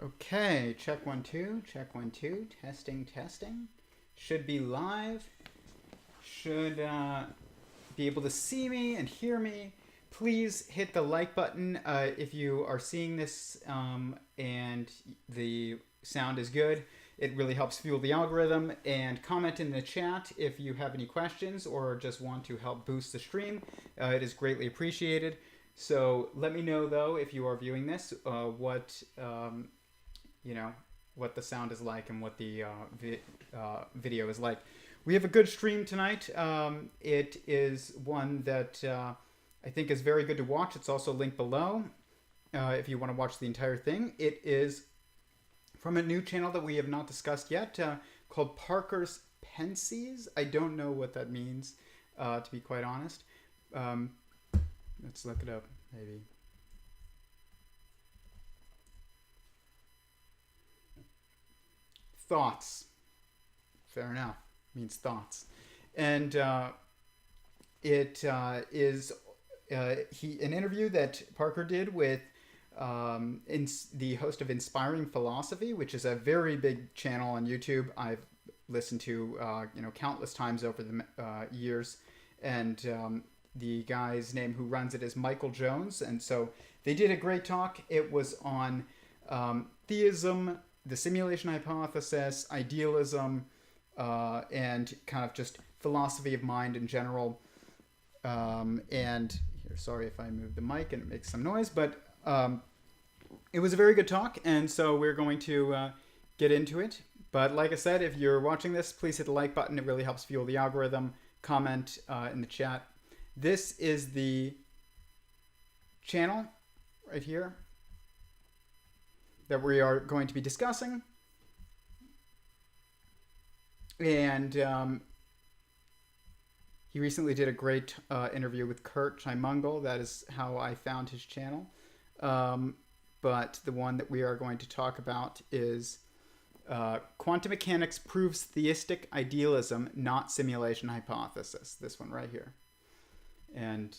Okay, check 1 2, check 1 2, testing, testing. Should be live. Should be able to see me and hear me. Please hit the like button if you are seeing this and the sound is good. It really helps fuel the algorithm. And comment in the chat if you have any questions or just want to help boost the stream. It is greatly appreciated. So let me know, though, if you are viewing this, what the sound is like and what the video is like. We have a good stream tonight. It is one that I think is very good to watch. It's also linked below if you want to watch the entire thing. It is from a new channel that we have not discussed yet called Parker's Pensées. I don't know what that means, to be quite honest. Let's look it up, maybe. Thoughts. Fair enough. Means thoughts. And it is an interview that Parker did with the host of Inspiring Philosophy, which is a very big channel on YouTube. I've listened to countless times over the years, and the guy's name who runs it is Michael Jones. And so they did a great talk. It was on theism, the simulation hypothesis, idealism, and kind of just philosophy of mind in general. And here, sorry if I move the mic and it makes some noise, but it was a very good talk, and so we're going to get into it. But like I said, if you're watching this, please hit the like button. It really helps fuel the algorithm. Comment in the chat. This is the channel right here that we are going to be discussing. And he recently did a great interview with Kurt Chimungal. That is how I found his channel. But the one that we are going to talk about is Quantum Mechanics Proves Theistic Idealism, Not Simulation Hypothesis. This one right here. And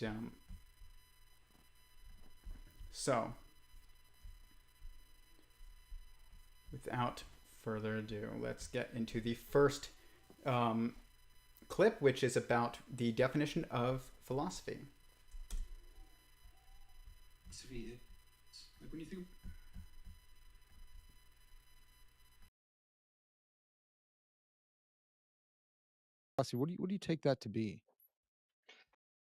so, without further ado, let's get into the first clip, which is about the definition of philosophy. Philosophy, like when you think. What do you take that to be?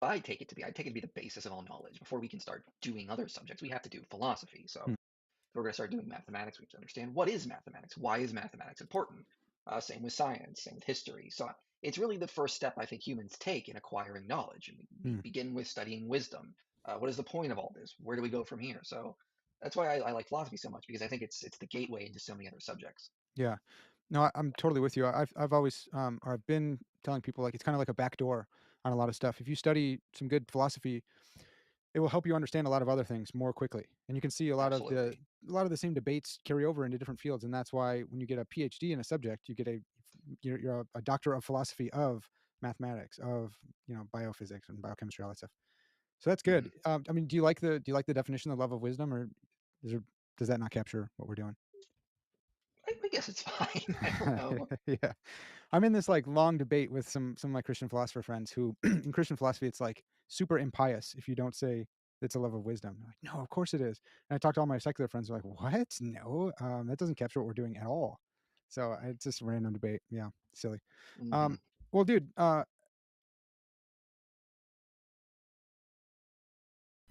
I take it to be the basis of all knowledge. Before we can start doing other subjects, we have to do philosophy. So if we're going to start doing mathematics, we have to understand what is mathematics. Why is mathematics important? Same with science, same with history. So it's really the first step I think humans take in acquiring knowledge. And we begin with studying wisdom. What is the point of all this? Where do we go from here? So that's why I like philosophy so much, because I think it's the gateway into so many other subjects. Yeah, no, I'm totally with you. I've always or I've been telling people, like, it's kind of like a back door on a lot of stuff. If you study some good philosophy, it will help you understand a lot of other things more quickly, and you can see a lot of the same debates carry over into different fields. And that's why when you get a PhD in a subject, you're a doctor of philosophy of mathematics, of biophysics and biochemistry, all that stuff. So that's good. I mean, do you like the definition of the love of wisdom, or does that not capture what we're doing? I guess it's fine. I don't know. Yeah, I'm in this like long debate with some of my Christian philosopher friends who, in Christian philosophy, it's like super impious if you don't say it's a love of wisdom. They're like, no, of course it is. And I talk to all my secular friends, they're like, what? No, that doesn't capture what we're doing at all. So it's just a random debate. Yeah, silly. Well, dude.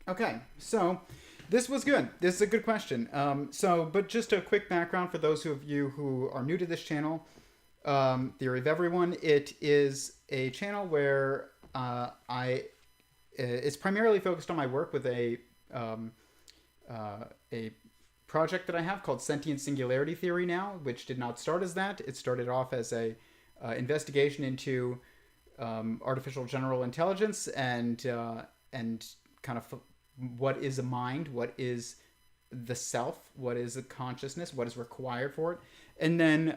Okay, so this was good. This is a good question. But just a quick background for those of you who are new to this channel. Theory of Everyone. It is a channel where it's primarily focused on my work with a project that I have called Sentient Singularity Theory now, which did not start as that. It started off as a investigation into artificial general intelligence and kind of what is a mind, what is the self, what is a consciousness, what is required for it. And then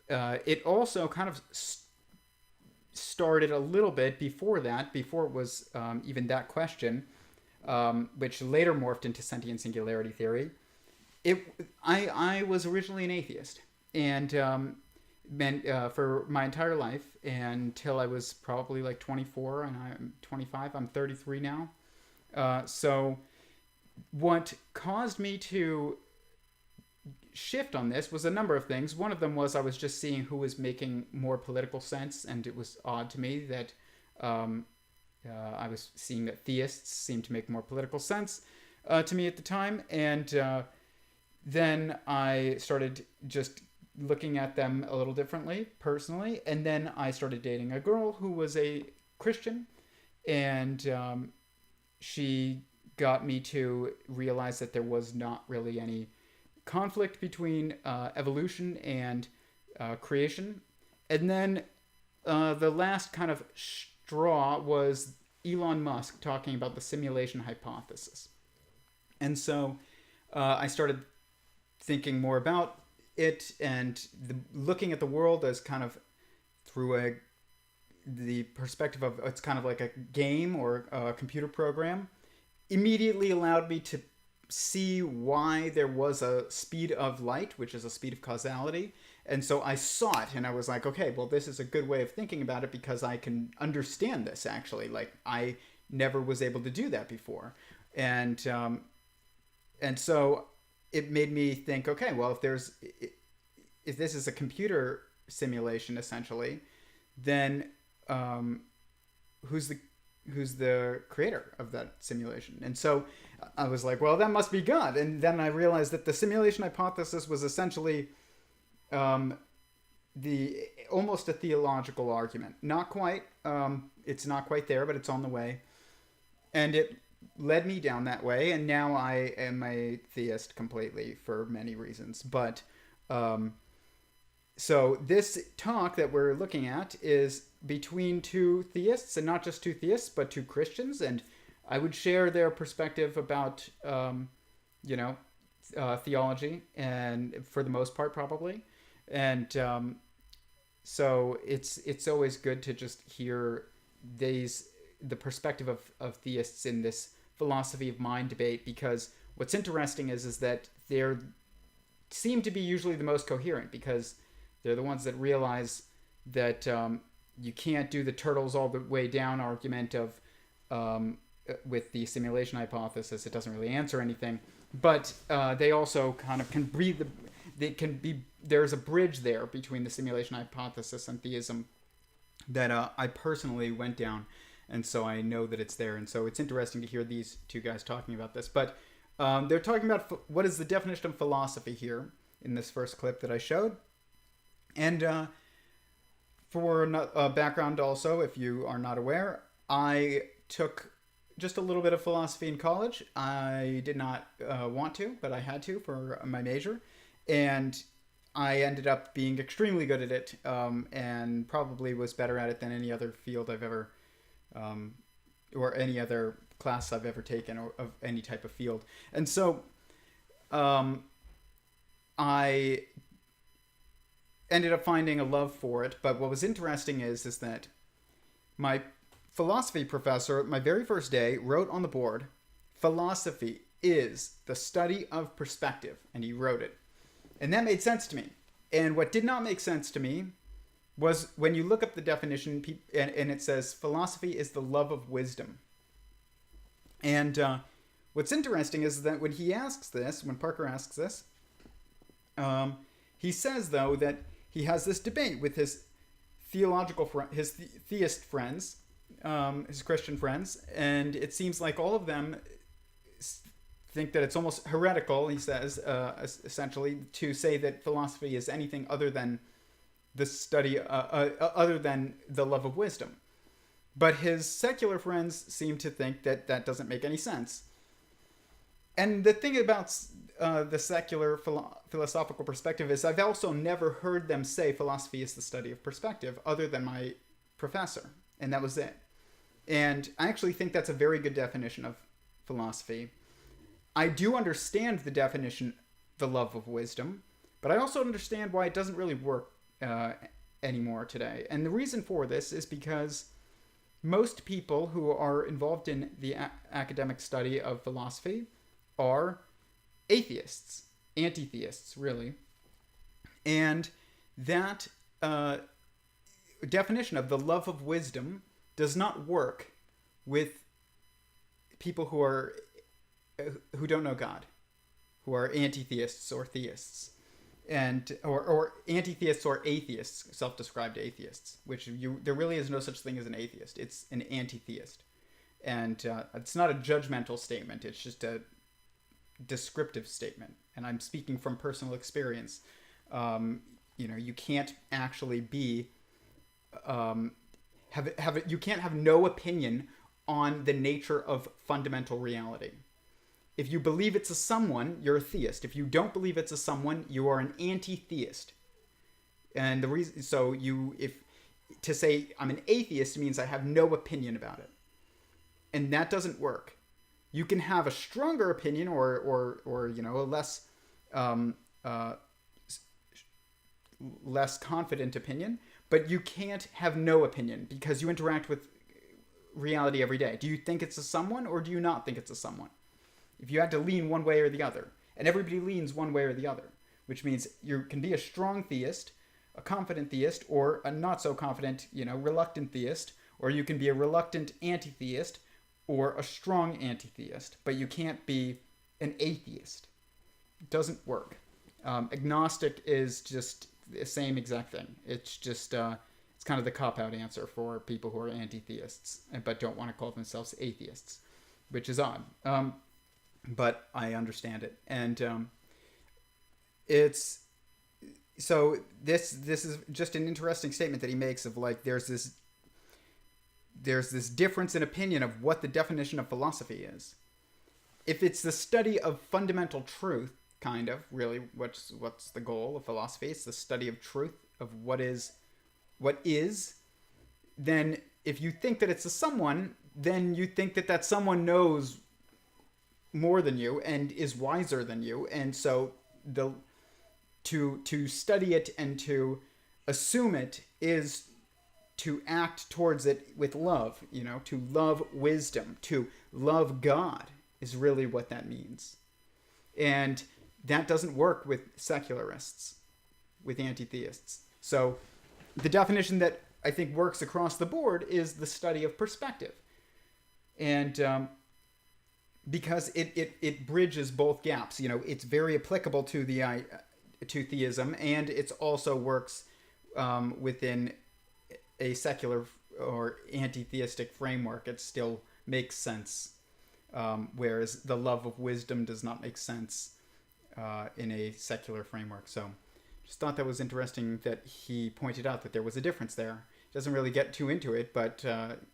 it also kind of started a little bit before that, before it was even that question, which later morphed into sentient singularity theory. I was originally an atheist, and for my entire life until I was probably like 24, and I'm 25. I'm 33 now. So what caused me to shift on this was a number of things. One of them was I was just seeing who was making more political sense, and it was odd to me that I was seeing that theists seemed to make more political sense to me at the time, and then I started just looking at them a little differently personally, and then I started dating a girl who was a Christian, and she got me to realize that there was not really any conflict between evolution and creation. And then the last kind of straw was Elon Musk talking about the simulation hypothesis. And so I started thinking more about it and looking at the world as kind of through the perspective of it's kind of like a game or a computer program, immediately allowed me to see why there was a speed of light, which is a speed of causality. And so I saw it and I was like, okay, well, this is a good way of thinking about it because I can understand this actually. Like I never was able to do that before. And so it made me think, okay, well, if this is a computer simulation essentially, then who's the creator of that simulation? And so I was like, well, that must be God. And then I realized that the simulation hypothesis was essentially almost a theological argument. Not quite. It's not quite there, but it's on the way. And it led me down that way. And now I am a theist completely for many reasons. But so this talk that we're looking at is between two theists, and not just two theists, but two Christians. And I would share their perspective about, theology, and for the most part, probably. And so it's always good to just hear the perspective of theists in this philosophy of mind debate, because what's interesting is that they're seem to be usually the most coherent, because they're the ones that realize that you can't do the turtles all the way down argument of with the simulation hypothesis. It doesn't really answer anything, but they also kind of can breathe there's a bridge there between the simulation hypothesis and theism that I personally went down, and so I know that it's there. And so it's interesting to hear these two guys talking about this. But they're talking about what is the definition of philosophy here in this first clip that I showed. And for a background also, if you are not aware, I took just a little bit of philosophy in college. I did not want to, but I had to for my major. And I ended up being extremely good at it, and probably was better at it than any other field I've ever, or any other class I've ever taken, or of any type of field. And so I ended up finding a love for it. But what was interesting is that my philosophy professor, my very first day, wrote on the board, "Philosophy is the study of perspective," and he wrote it. And that made sense to me. And what did not make sense to me was when you look up the definition, and it says, philosophy is the love of wisdom. And what's interesting is that when Parker asks this, he says, though, that he has this debate with his his theist friends, his Christian friends, and it seems like all of them think that it's almost heretical, he says, essentially, to say that philosophy is anything other than the study, other than the love of wisdom. But his secular friends seem to think that that doesn't make any sense. And the thing about the secular philosophical perspective is I've also never heard them say philosophy is the study of perspective other than my professor. And that was it. And I actually think that's a very good definition of philosophy. I do understand the definition, the love of wisdom, but I also understand why it doesn't really work anymore today. And the reason for this is because most people who are involved in the academic study of philosophy are atheists. anti-theists, really. And that definition of the love of wisdom does not work with people who don't know God, who are anti-theists or theists, and or anti-theists or atheists, self-described atheists. There really is no such thing as an atheist. It's an anti-theist, and it's not a judgmental statement. It's just a descriptive statement, and I'm speaking from personal experience. You can't actually be you can't have no opinion on the nature of fundamental reality. If you believe it's a someone, you're a theist. If you don't believe it's a someone, you are an anti-theist. And the reason, if to say I'm an atheist means I have no opinion about it, and that doesn't work. You can have a stronger opinion or a less confident opinion, but you can't have no opinion because you interact with reality every day. Do you think it's a someone or do you not think it's a someone? If you had to lean one way or the other, and everybody leans one way or the other, which means you can be a strong theist, a confident theist, or a not so confident, reluctant theist, or you can be a reluctant anti-theist or a strong anti-theist, but you can't be an atheist. It doesn't work. Agnostic is just the same exact thing. It's just it's kind of the cop-out answer for people who are anti-theists but don't want to call themselves atheists, which is odd. But I understand it, and it's so this is just an interesting statement that he makes of like there's this difference in opinion of what the definition of philosophy is. If it's the study of fundamental truth, kind of really, what's the goal of philosophy? It's the study of truth, of what is. Then if you think that it's a someone, then you think that someone knows more than you and is wiser than you, and so to study it and to assume it is to act towards it with love. To love wisdom, to love God is really what that means, and that doesn't work with secularists, with anti-theists. So the definition that I think works across the board is the study of perspective, and because it bridges both gaps. It's very applicable to to theism, and it also works within a secular or anti-theistic framework. It still makes sense, whereas the love of wisdom does not make sense in a secular framework. So just thought that was interesting that he pointed out that there was a difference there. Doesn't really get too into it, but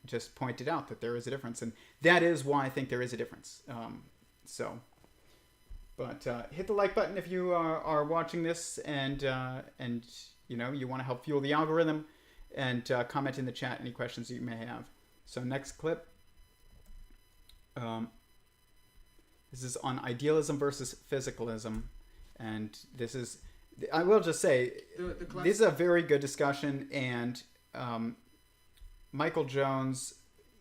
just pointed out that there is a difference, and that is why I think there is a difference. But hit the like button if you are watching this, and you want to help fuel the algorithm, and comment in the chat any questions that you may have. So next clip. This is on idealism versus physicalism, and this is, I will just say, this is a very good discussion, and Michael Jones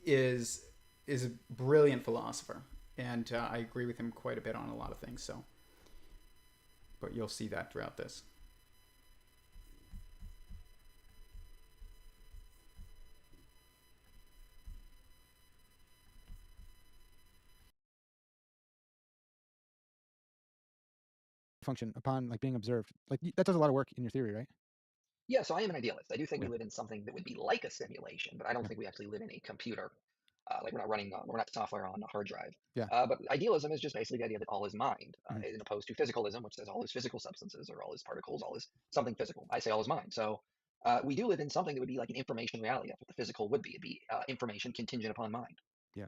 is a brilliant philosopher, and I agree with him quite a bit on a lot of things. So, but you'll see that throughout this. Function upon like being observed. Like that does a lot of work in your theory, right? Yeah, so I am an idealist. I do think Yeah. we live in something that would be like a simulation, but I don't Yeah. think we actually live in a computer. Like we're not software on a hard drive. Yeah. But idealism is just basically the idea that all is mind, as opposed to physicalism, which says all is physical substances or all is particles, all is something physical. I say all is mind. So we do live in something that would be like an information reality. That's what the physical would be. It'd be information contingent upon mind. Yeah.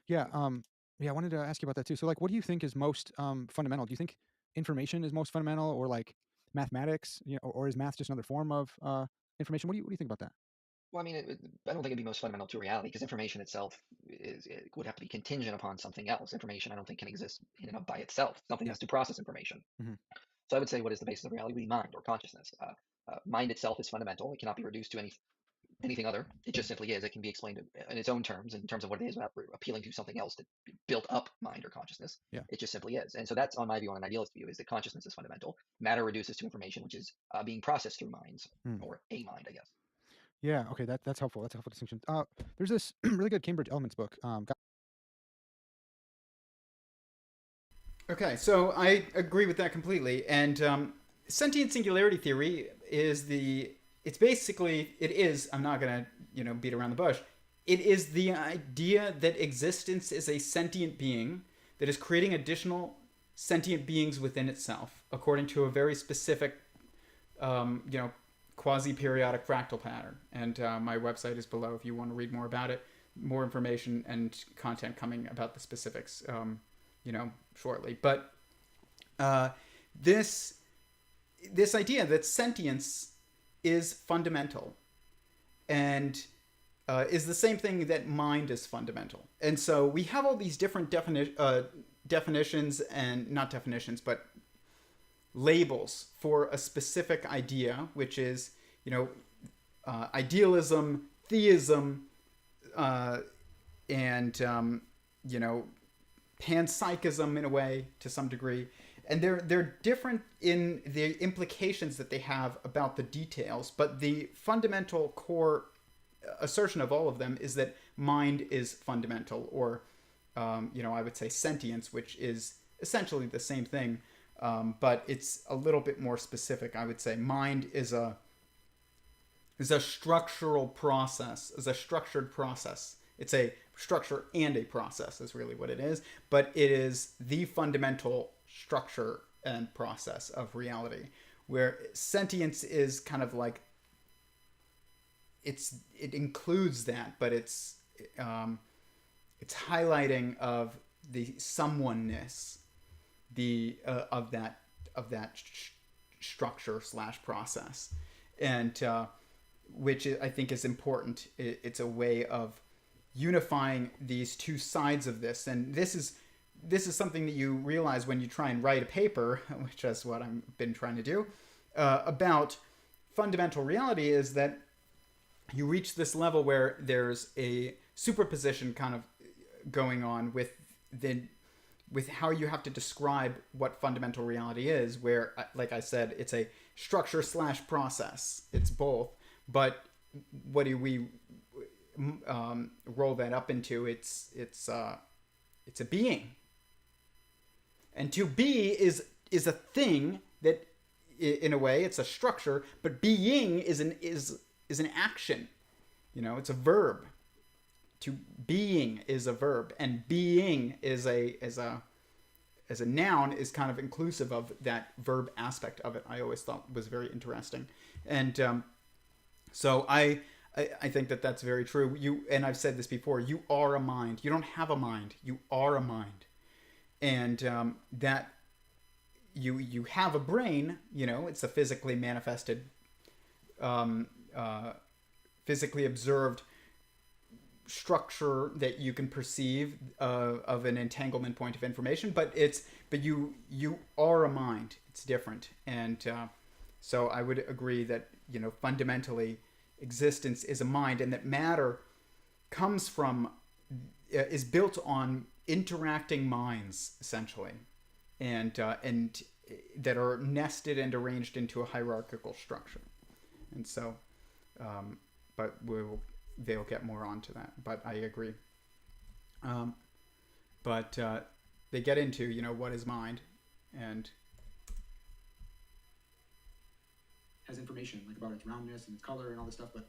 Yeah. I wanted to ask you about that too. So like, what do you think is most fundamental? Do you think information is most fundamental, or like mathematics, or is math just another form of information? What do you think about that? Well, I mean, I don't think it'd be most fundamental to reality because information itself it would have to be contingent upon something else. Information, I don't think, can exist in and of by itself. Something has to process information. Mm-hmm. So I would say what is the basis of reality would be mind or consciousness. Mind itself is fundamental. It cannot be reduced to anything other. It just simply is. It can be explained in its own terms, in terms of what it is, without appealing to something else that built up mind or consciousness. Yeah. It just simply is. And so that's on my view, on an idealist view, is that consciousness is fundamental. Matter reduces to information, which is being processed through minds, or a mind, I guess. Yeah. Okay. That's helpful. That's a helpful distinction. There's this really good Cambridge Elements book. Okay, so I agree with that completely. And sentient singularity theory is it's basically, it is, I'm not going to, beat around the bush. It is the idea that existence is a sentient being that is creating additional sentient beings within itself, according to a very specific, quasi-periodic fractal pattern. And my website is below if you want to read more about it. More information and content coming about the specifics, shortly. But this idea that sentience is fundamental and is the same thing that mind is fundamental. And so we have all these different definitions, and not definitions, but labels for a specific idea, which is, idealism, theism, and panpsychism in a way, to some degree. And they're different in the implications that they have about the details, but the fundamental core assertion of all of them is that mind is fundamental, or I would say sentience, which is essentially the same thing, but it's a little bit more specific. I would say mind is a structural process, is a structured process. It's a structure and a process is really what it is, but it is the fundamental structure and process of reality, where sentience is kind of like, it includes that, but it's highlighting of the someoneness, of that structure / process, and which I think is important. It's a way of unifying these two sides of this, and this is something that you realize when you try and write a paper, which is what I've been trying to do, about fundamental reality, is that you reach this level where there's a superposition kind of going on with how you have to describe what fundamental reality is, where, like I said, it's a structure / process. It's both. But what do we roll that up into? It's a being. And to be is a thing that, in a way, it's a structure, but being is an action. It's a verb. To being is a verb, and being is a noun is kind of inclusive of that verb aspect of it. I always thought was very interesting, and so I think that that's very true. And I've said this before. You are a mind. You don't have a mind. You are a mind, and that you have a brain. It's a physically manifested, physically observed structure that you can perceive of an entanglement point of information, but you are a mind. It's different, and so I would agree that fundamentally existence is a mind, and that matter is built on interacting minds, essentially, and that are nested and arranged into a hierarchical structure. And so, but they'll get more onto that. But I agree. But they get into what is mind, and has information like about its roundness and its color and all this stuff, but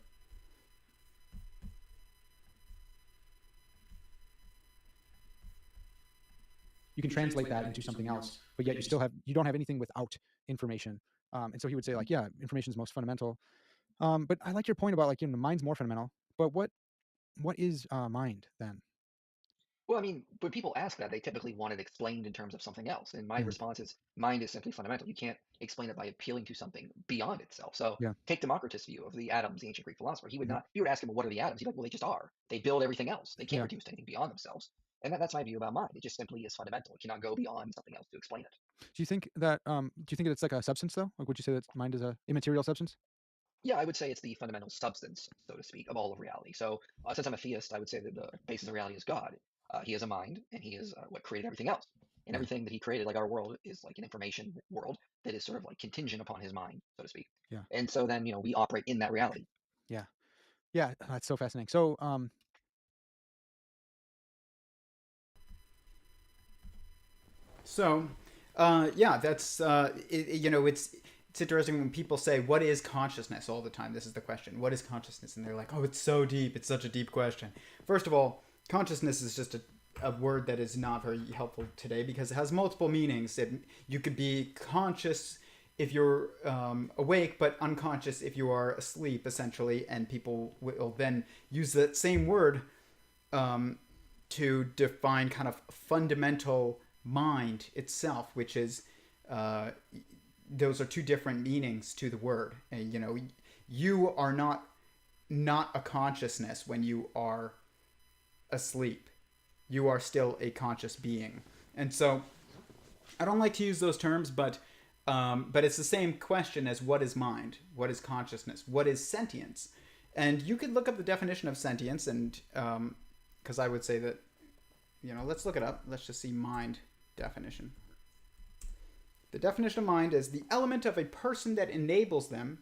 you can translate that into something else, but yet you don't have anything without information. And so he would say, like, yeah, information is most fundamental. But I like your point about, like, mind's more fundamental. But what is mind then? Well, I mean, when people ask that, they typically want it explained in terms of something else. And my response is, mind is simply fundamental. You can't explain it by appealing to something beyond itself. So take Democritus' view of the atoms, the ancient Greek philosopher. He would not. You would ask him, well, what are the atoms? He'd be like, well, they just are. They build everything else. They can't reduce to anything beyond themselves. And that's my view about mind. It just simply is fundamental. It cannot go beyond something else to explain it. Do you think that it's like a substance, though? Like, would you say that mind is a immaterial substance? Yeah, I would say it's the fundamental substance, so to speak, of all of reality. So, since I'm a theist, I would say that the basis of reality is God. He has a mind, and he is what created everything else. And Yeah. everything that he created, like our world, is like an information world that is sort of like contingent upon his mind, so to speak. Yeah. And so then, we operate in that reality. Yeah. Yeah. That's so fascinating. So, So, yeah, that's it's interesting when people say, "What is consciousness?" all the time. This is the question: "What is consciousness?" And they're like, "Oh, it's so deep. It's such a deep question." First of all, consciousness is just a word that is not very helpful today because it has multiple meanings. You could be conscious if you're awake, but unconscious if you are asleep, essentially. And people will then use that same word to define kind of fundamental mind itself, which is those are two different meanings to the word. And, you are not a consciousness when you are asleep. You are still a conscious being, and so I don't like to use those terms, but it's the same question as what is mind, what is consciousness, what is sentience, and you could look up the definition of sentience, and because I would say that, let's look it up. Let's just see mind definition. The definition of mind is the element of a person that enables them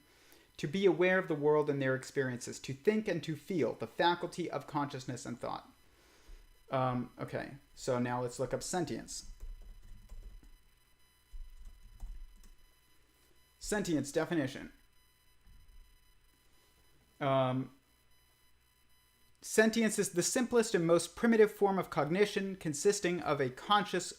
to be aware of the world and their experiences, to think and to feel, the faculty of consciousness and thought. Okay, so now let's look up sentience. Sentience definition. Sentience is the simplest and most primitive form of cognition, consisting of a conscious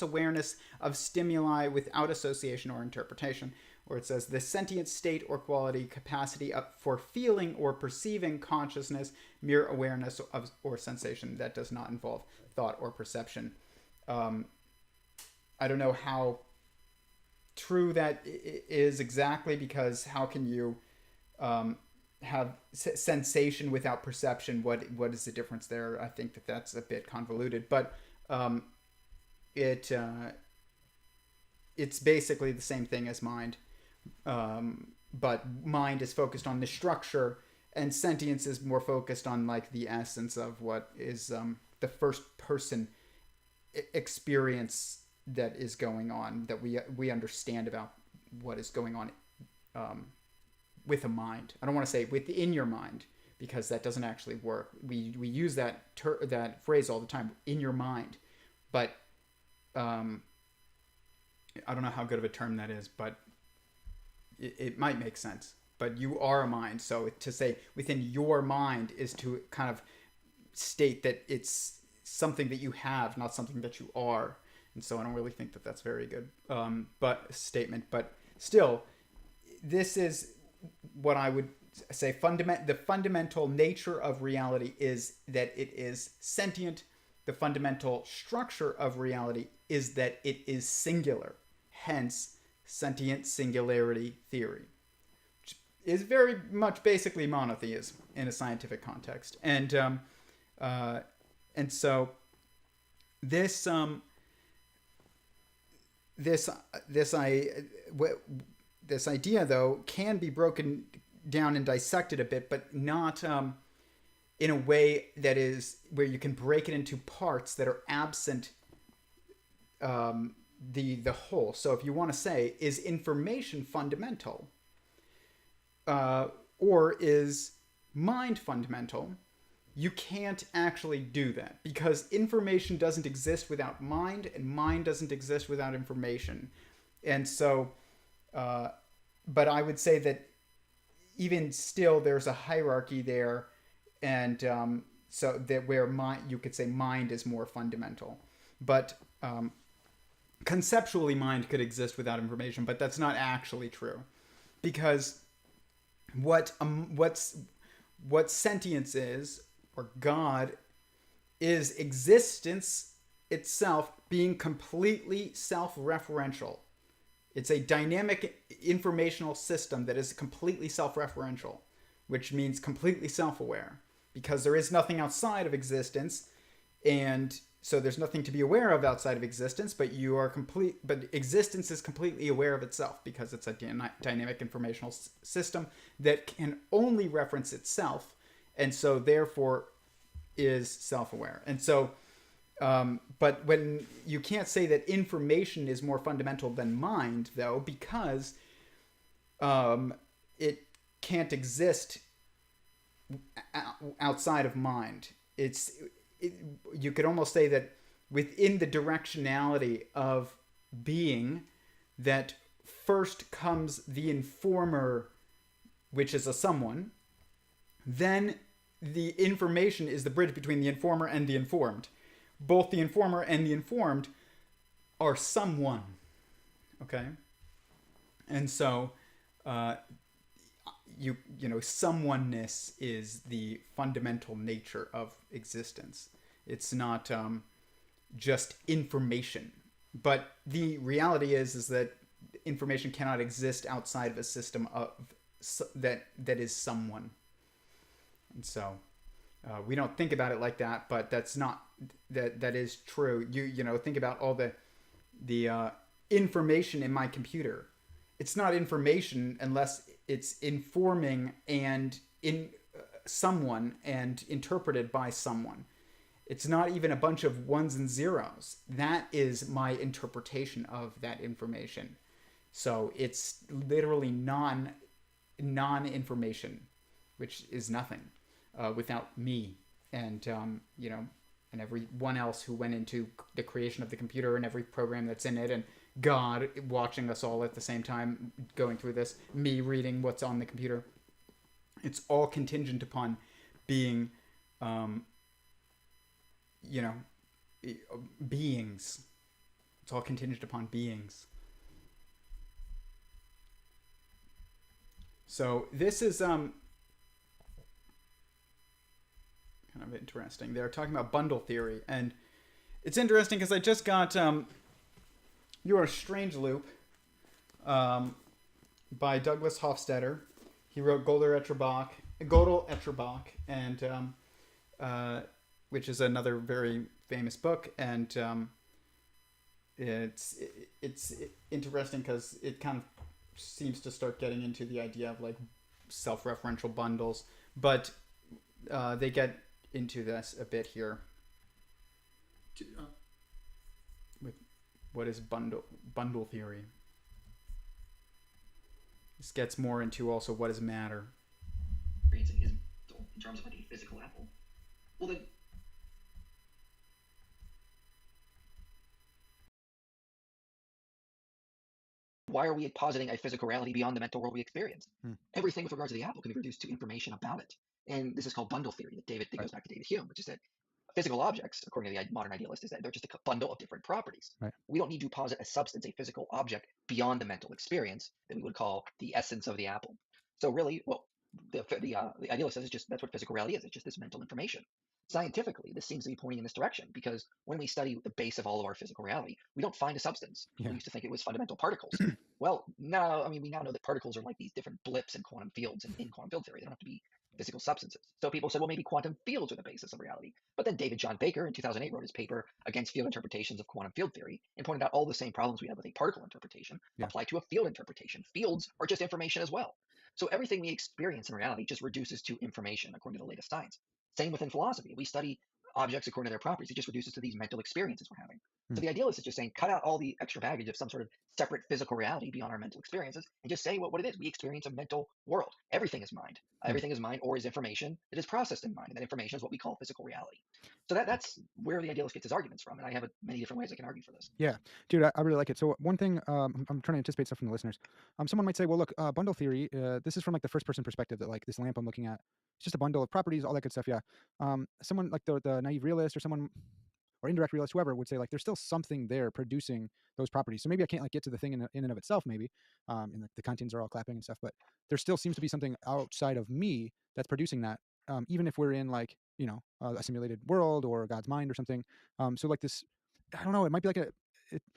awareness of stimuli without association or interpretation. Or it says the sentient state or quality, capacity for feeling or perceiving consciousness, mere awareness of or sensation that does not involve thought or perception. I don't know how true that is exactly, because how can you have sensation without perception? What is the difference there? I think that's a bit convoluted, but it's basically the same thing as mind, but mind is focused on the structure, and sentience is more focused on like the essence of what is the first person experience that is going on, that we understand about what is going on with a mind. I don't want to say within your mind, because that doesn't actually work. We use that phrase all the time, in your mind, but I don't know how good of a term that is, but it might make sense. But you are a mind, so to say within your mind is to kind of state that it's something that you have, not something that you are. And so I don't really think that that's very good statement. But still, this is what I would say the fundamental nature of reality is that it is sentient. The fundamental structure of reality is that it is singular. Hence, sentient singularity theory, which is very much basically monotheism in a scientific context. And so this idea, though, can be broken down and dissected a bit, but not in a way that is where you can break it into parts that are absent the whole. So if you want to say, is information fundamental, or is mind fundamental, you can't actually do that, because information doesn't exist without mind, and mind doesn't exist without information. And so but I would say that even still there's a hierarchy there, and so that where you could say mind is more fundamental, but conceptually mind could exist without information, but that's not actually true, because what sentience is, or God, is existence itself being completely self-referential. It's a dynamic informational system that is completely self-referential, which means completely self-aware, because there is nothing outside of existence, and so there's nothing to be aware of outside of existence, but existence is completely aware of itself because it's a dynamic informational system that can only reference itself, and so therefore is self-aware. And so but when you can't say that information is more fundamental than mind, though, because it can't exist outside of mind. You could almost say that within the directionality of being, that first comes the informer, which is a someone, then the information is the bridge between the informer and the informed. Both the informer and the informed are someone. Okay? And so someoneness is the fundamental nature of existence. It's not just information. But the reality is that information cannot exist outside of a system of that is someone. And so we don't think about it like that, but that's not that is true. You think about all the information in my computer. It's not information unless it's informing and in someone and interpreted by someone. It's not even a bunch of ones and zeros. That is my interpretation of that information. So it's literally non-information, which is nothing without me and and everyone else who went into the creation of the computer and every program that's in it, and God watching us all at the same time going through this, me reading what's on the computer. It's all contingent upon being, beings. It's all contingent upon beings. So this is kind of interesting. They're talking about bundle theory, and it's interesting because I just got You're a Strange Loop by Douglas Hofstadter. He wrote Gödel Etcherbach, and which is another very famous book, and it's interesting because it kind of seems to start getting into the idea of like self-referential bundles, but they get into this a bit here with what is bundle theory. This gets more into also what is matter. In terms of like a physical apple. Well, then why are we positing a physical reality beyond the mental world we experience? Everything with regards to the apple can be reduced to information about it. And this is called bundle theory that goes back to David Hume, which is that physical objects, according to the modern idealist, is that they're just a bundle of different properties. Right. We don't need to posit a substance, a physical object, beyond the mental experience that we would call the essence of the apple. So really, well, the idealist says that's what physical reality is. It's just this mental information. Scientifically, this seems to be pointing in this direction, because when we study the base of all of our physical reality, we don't find a substance. Yeah. We used to think it was fundamental particles. Well, now, we now know that particles are like these different blips in quantum fields, and in quantum field theory, they don't have to be physical substances. So people said, well, maybe quantum fields are the basis of reality. But then David John Baker in 2008 wrote his paper Against Field Interpretations of Quantum Field Theory and pointed out all the same problems we have with a particle interpretation apply to a field interpretation. Fields are just information as well. So everything we experience in reality just reduces to information according to the latest science. Same within philosophy. We study objects according to their properties. It just reduces to these mental experiences we're having. So the idealist is just saying, cut out all the extra baggage of some sort of separate physical reality beyond our mental experiences and just say what it is. We experience a mental world. Everything is mind. Everything is mind or is information that is processed in mind. And that information is what we call physical reality. So that's where the idealist gets his arguments from. And I have many different ways I can argue for this. Yeah, dude, I really like it. So one thing, I'm trying to anticipate stuff from the listeners. Someone might say, well, look, bundle theory, this is from like the first person perspective, that like this lamp I'm looking at, it's just a bundle of properties, all that good stuff. Yeah. Someone like the naive realist or someone, or indirect realist, whoever, would say like there's still something there producing those properties. So maybe I can't like get to the thing in and of itself, maybe, and the Kantians are all clapping and stuff, but there still seems to be something outside of me that's producing that, even if we're in like, a simulated world or God's mind or something. So like this, I don't know, it might be like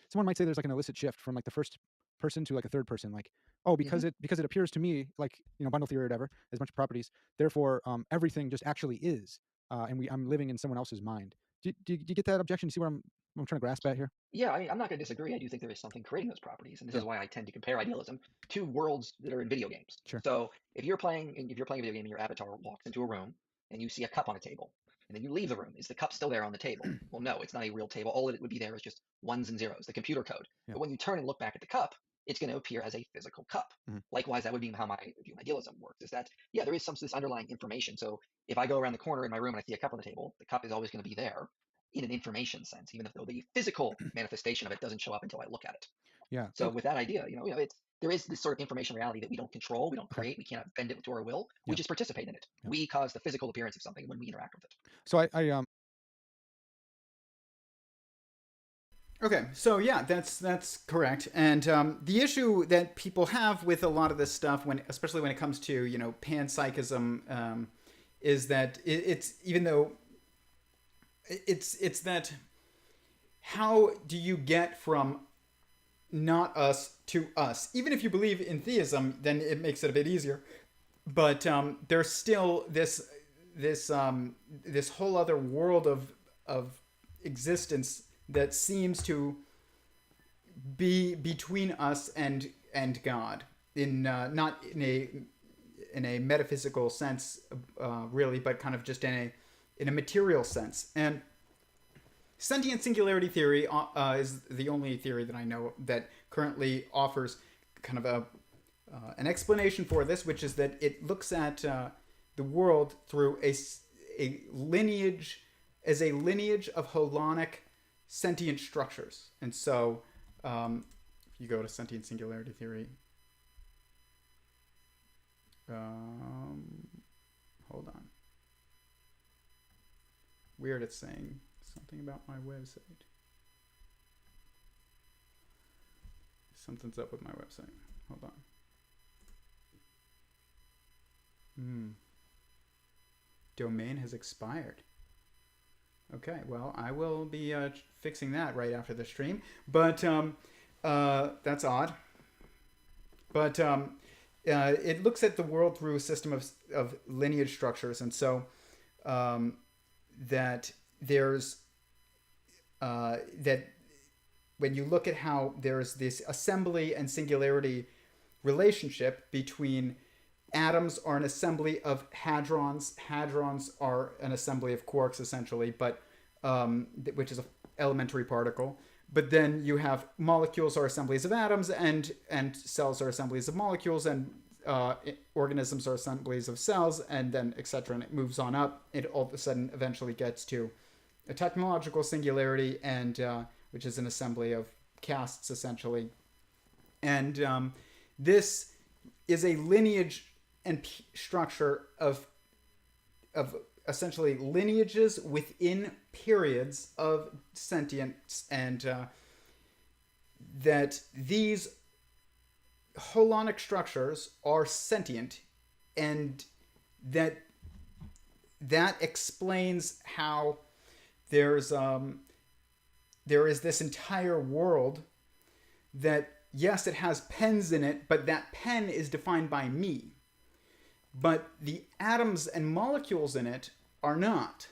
someone might say there's like an illicit shift from like the first person to like a third person, like, oh, because it appears to me like, bundle theory or whatever, there's a bunch of properties, therefore everything just actually is, and I'm living in someone else's mind. Do you get that objection? You see where I'm trying to grasp at here? Yeah, I'm not going to disagree. I do think there is something creating those properties, and this Yeah. is why I tend to compare idealism to worlds that are in video games. Sure. So if you're playing a video game and your avatar walks into a room and you see a cup on a table, and then you leave the room, is the cup still there on the table? Well, no, it's not a real table. All it would be there is just ones and zeros, the computer code. Yeah. But when you turn and look back at the cup, it's going to appear as a physical cup. Mhm. Likewise, that would be how my view of idealism works. Is that there is this underlying information. So if I go around the corner in my room and I see a cup on the table, the cup is always going to be there in an information sense, even though the physical manifestation of it doesn't show up until I look at it. Yeah. So with that idea, there is this sort of information reality that we don't control, we don't Okay. create, we cannot bend it to our will. We Yeah. just participate in it. Yeah. We cause the physical appearance of something when we interact with it. So Okay, so yeah, that's correct. And the issue that people have with a lot of this stuff, especially when it comes to panpsychism, is that it's even though it's that how do you get from not us to us? Even if you believe in theism, then it makes it a bit easier. But there's still this whole other world of existence that seems to be between us and God, not in a metaphysical sense, really, but kind of just in a material sense. And sentient singularity theory is the only theory that I know that currently offers kind of an explanation for this, which is that it looks at the world through a lineage of holonic sentient structures. And so if you go to sentient singularity theory, hold on, weird, it's saying something about my website. Something's up with my website. Hold on. Domain has expired. Okay, well, I will be fixing that right after the stream. But that's odd. But it looks at the world through a system of lineage structures. And so that there's that when you look at how there's this assembly and singularity relationship between atoms are an assembly of hadrons. Hadrons are an assembly of quarks, essentially, but which is an elementary particle. But then you have molecules are assemblies of atoms, and cells are assemblies of molecules, and organisms are assemblies of cells, and then etc. And it moves on up. It all of a sudden eventually gets to a technological singularity, and which is an assembly of castes, essentially. And this is a lineage and structure of essentially lineages within periods of sentience, and that these holonic structures are sentient, and that explains how there is this entire world that, yes, it has pens in it, but that pen is defined by me. But the atoms and molecules in it are not.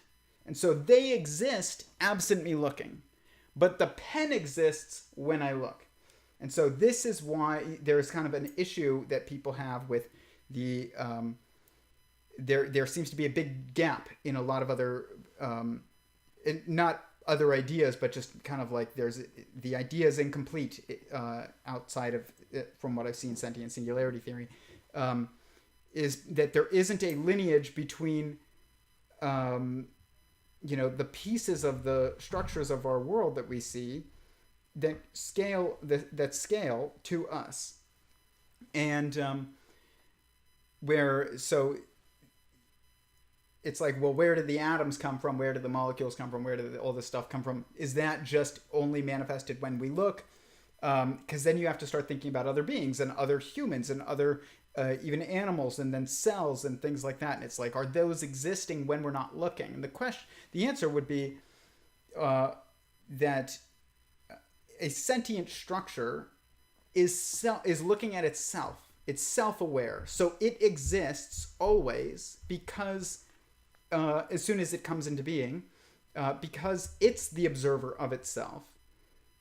And so they exist absent me looking. But the pen exists when I look. And so this is why there's kind of an issue that people have with the... there seems to be a big gap in a lot of other... not other ideas, but just kind of like the idea is incomplete outside of... from what I've seen in sentient singularity theory. Is that there isn't a lineage between, the pieces of the structures of our world that we see that scale to us, and so it's like, well, where did the atoms come from? Where did the molecules come from? Where did all this stuff come from? Is that just only manifested when we look? Because then you have to start thinking about other beings and other humans and other even animals, and then cells and things like that. And it's like, are those existing when we're not looking? And the answer would be that a sentient structure is looking at itself. It's self-aware, so it exists always because as soon as it comes into being, because it's the observer of itself.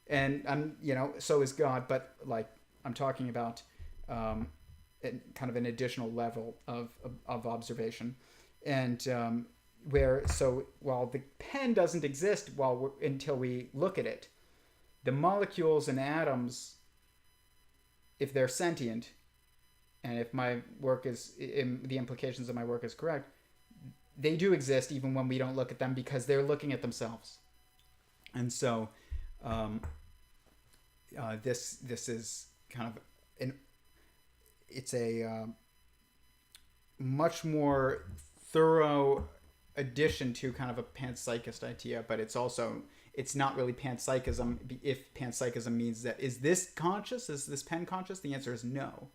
And so is God, but like I'm talking about kind of an additional level of observation, and while the pen doesn't exist until we look at it, the molecules and atoms, if they're sentient, and if my work is the implications of my work is correct, they do exist even when we don't look at them because they're looking at themselves, and so. This is kind of it's a much more thorough addition to kind of a panpsychist idea, but it's not really panpsychism. If panpsychism means that is this conscious, is this pen conscious, the answer is no.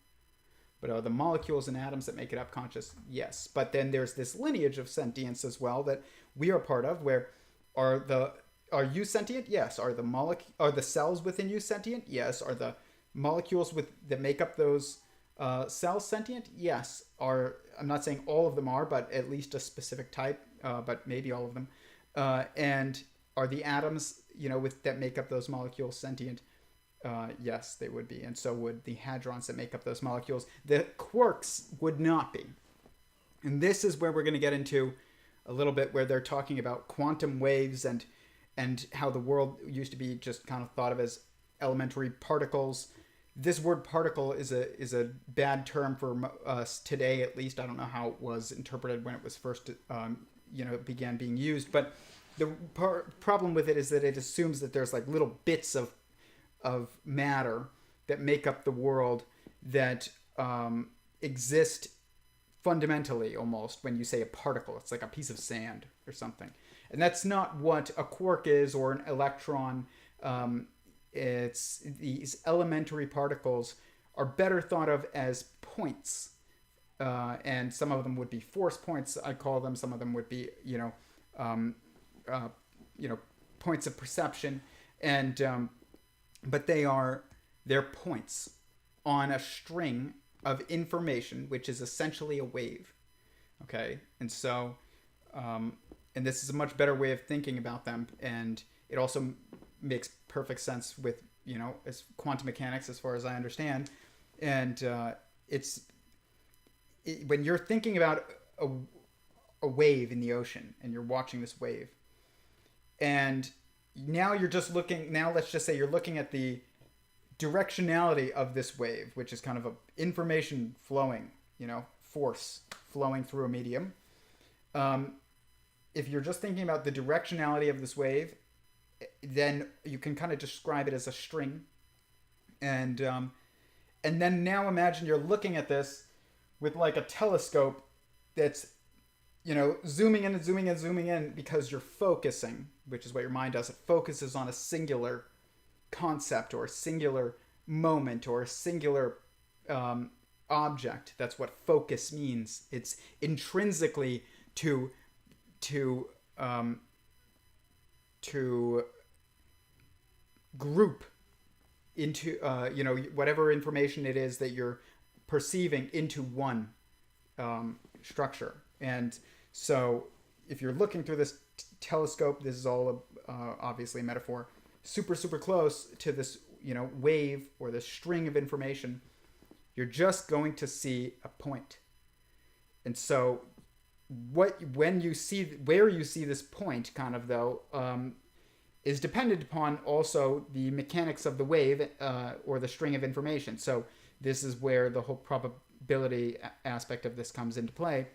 But are the molecules and atoms that make it up conscious? Yes. But then there's this lineage of sentience as well that we are part of, where are you sentient? Yes. Are the cells within you sentient? Yes. Are the molecules that make up those cells sentient? Yes. I'm not saying all of them are, but at least a specific type, but maybe all of them. And are the atoms, that make up those molecules sentient? Yes, they would be. And so would the hadrons that make up those molecules. The quarks would not be. And this is where we're going to get into a little bit where they're talking about quantum waves and how the world used to be just kind of thought of as elementary particles. This word particle is a bad term for us today, at least. I don't know how it was interpreted when it was first, began being used. But the problem with it is that it assumes that there's like little bits of matter that make up the world that exist fundamentally almost when you say a particle. It's like a piece of sand or something. And that's not what a quark is or an electron. It's these elementary particles are better thought of as points. And some of them would be force points, I call them. Some of them would be, points of perception. And but they're points on a string of information, which is essentially a wave. Okay? And so, and this is a much better way of thinking about them. And it also makes perfect sense with, as quantum mechanics, as far as I understand. And when you're thinking about a wave in the ocean and you're watching this wave, and now let's just say you're looking at the directionality of this wave, which is kind of information flowing, force flowing through a medium. If you're just thinking about the directionality of this wave, then you can kind of describe it as a string. And then now imagine you're looking at this with like a telescope that's, zooming in and zooming in and zooming in because you're focusing, which is what your mind does. It focuses on a singular concept or a singular moment or a singular object. That's what focus means. It's intrinsically to group into whatever information it is that you're perceiving into one structure. And so if you're looking through this telescope, this is all obviously a metaphor, super close to this wave or this string of information, you're just going to see a point. And so where you see this point kind of though is dependent upon also the mechanics of the wave or the string of information. So this is where the whole probability aspect of this comes into play.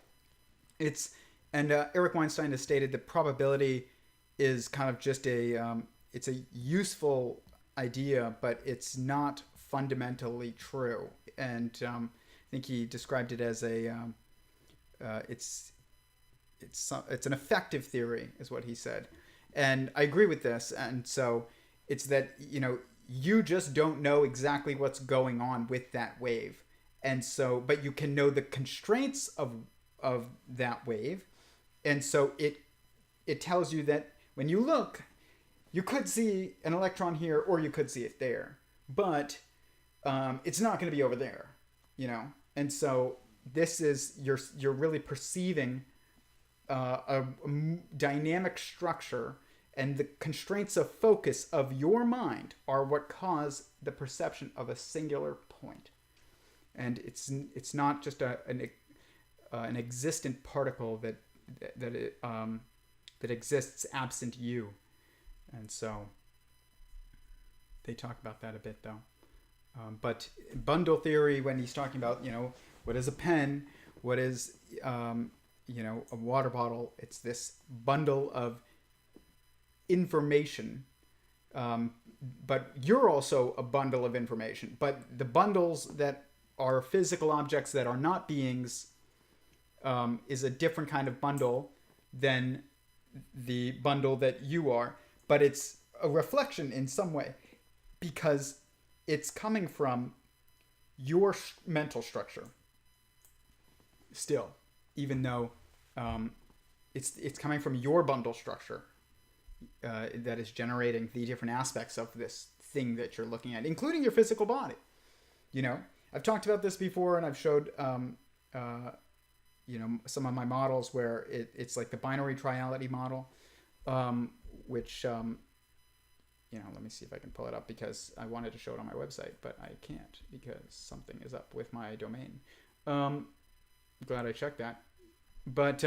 Eric Weinstein has stated that probability is kind of just it's a useful idea, but it's not fundamentally true. And I think he described it as it's an effective theory, is what he said. And I agree with this. And so it's that, you just don't know exactly what's going on with that wave. And so, but you can know the constraints of that wave. And so it tells you that when you look, you could see an electron here or you could see it there, but it's not going to be over there, And so this is, you're really perceiving dynamic structure, and the constraints of focus of your mind are what cause the perception of a singular point. And it's not just an existent particle that exists absent you. And so they talk about that a bit, though. But bundle theory, when he's talking about, what is a pen, what is, a water bottle, it's this bundle of information. But you're also a bundle of information. But the bundles that are physical objects that are not beings is a different kind of bundle than the bundle that you are. But it's a reflection in some way, because it's coming from your mental structure still, even though it's coming from your bundle structure that is generating the different aspects of this thing that you're looking at, including your physical body. I've talked about this before, and I've showed some of my models where it's like the binary triality model, which let me see if I can pull it up, because I wanted to show it on my website, but I can't because something is up with my domain. Glad I checked that. But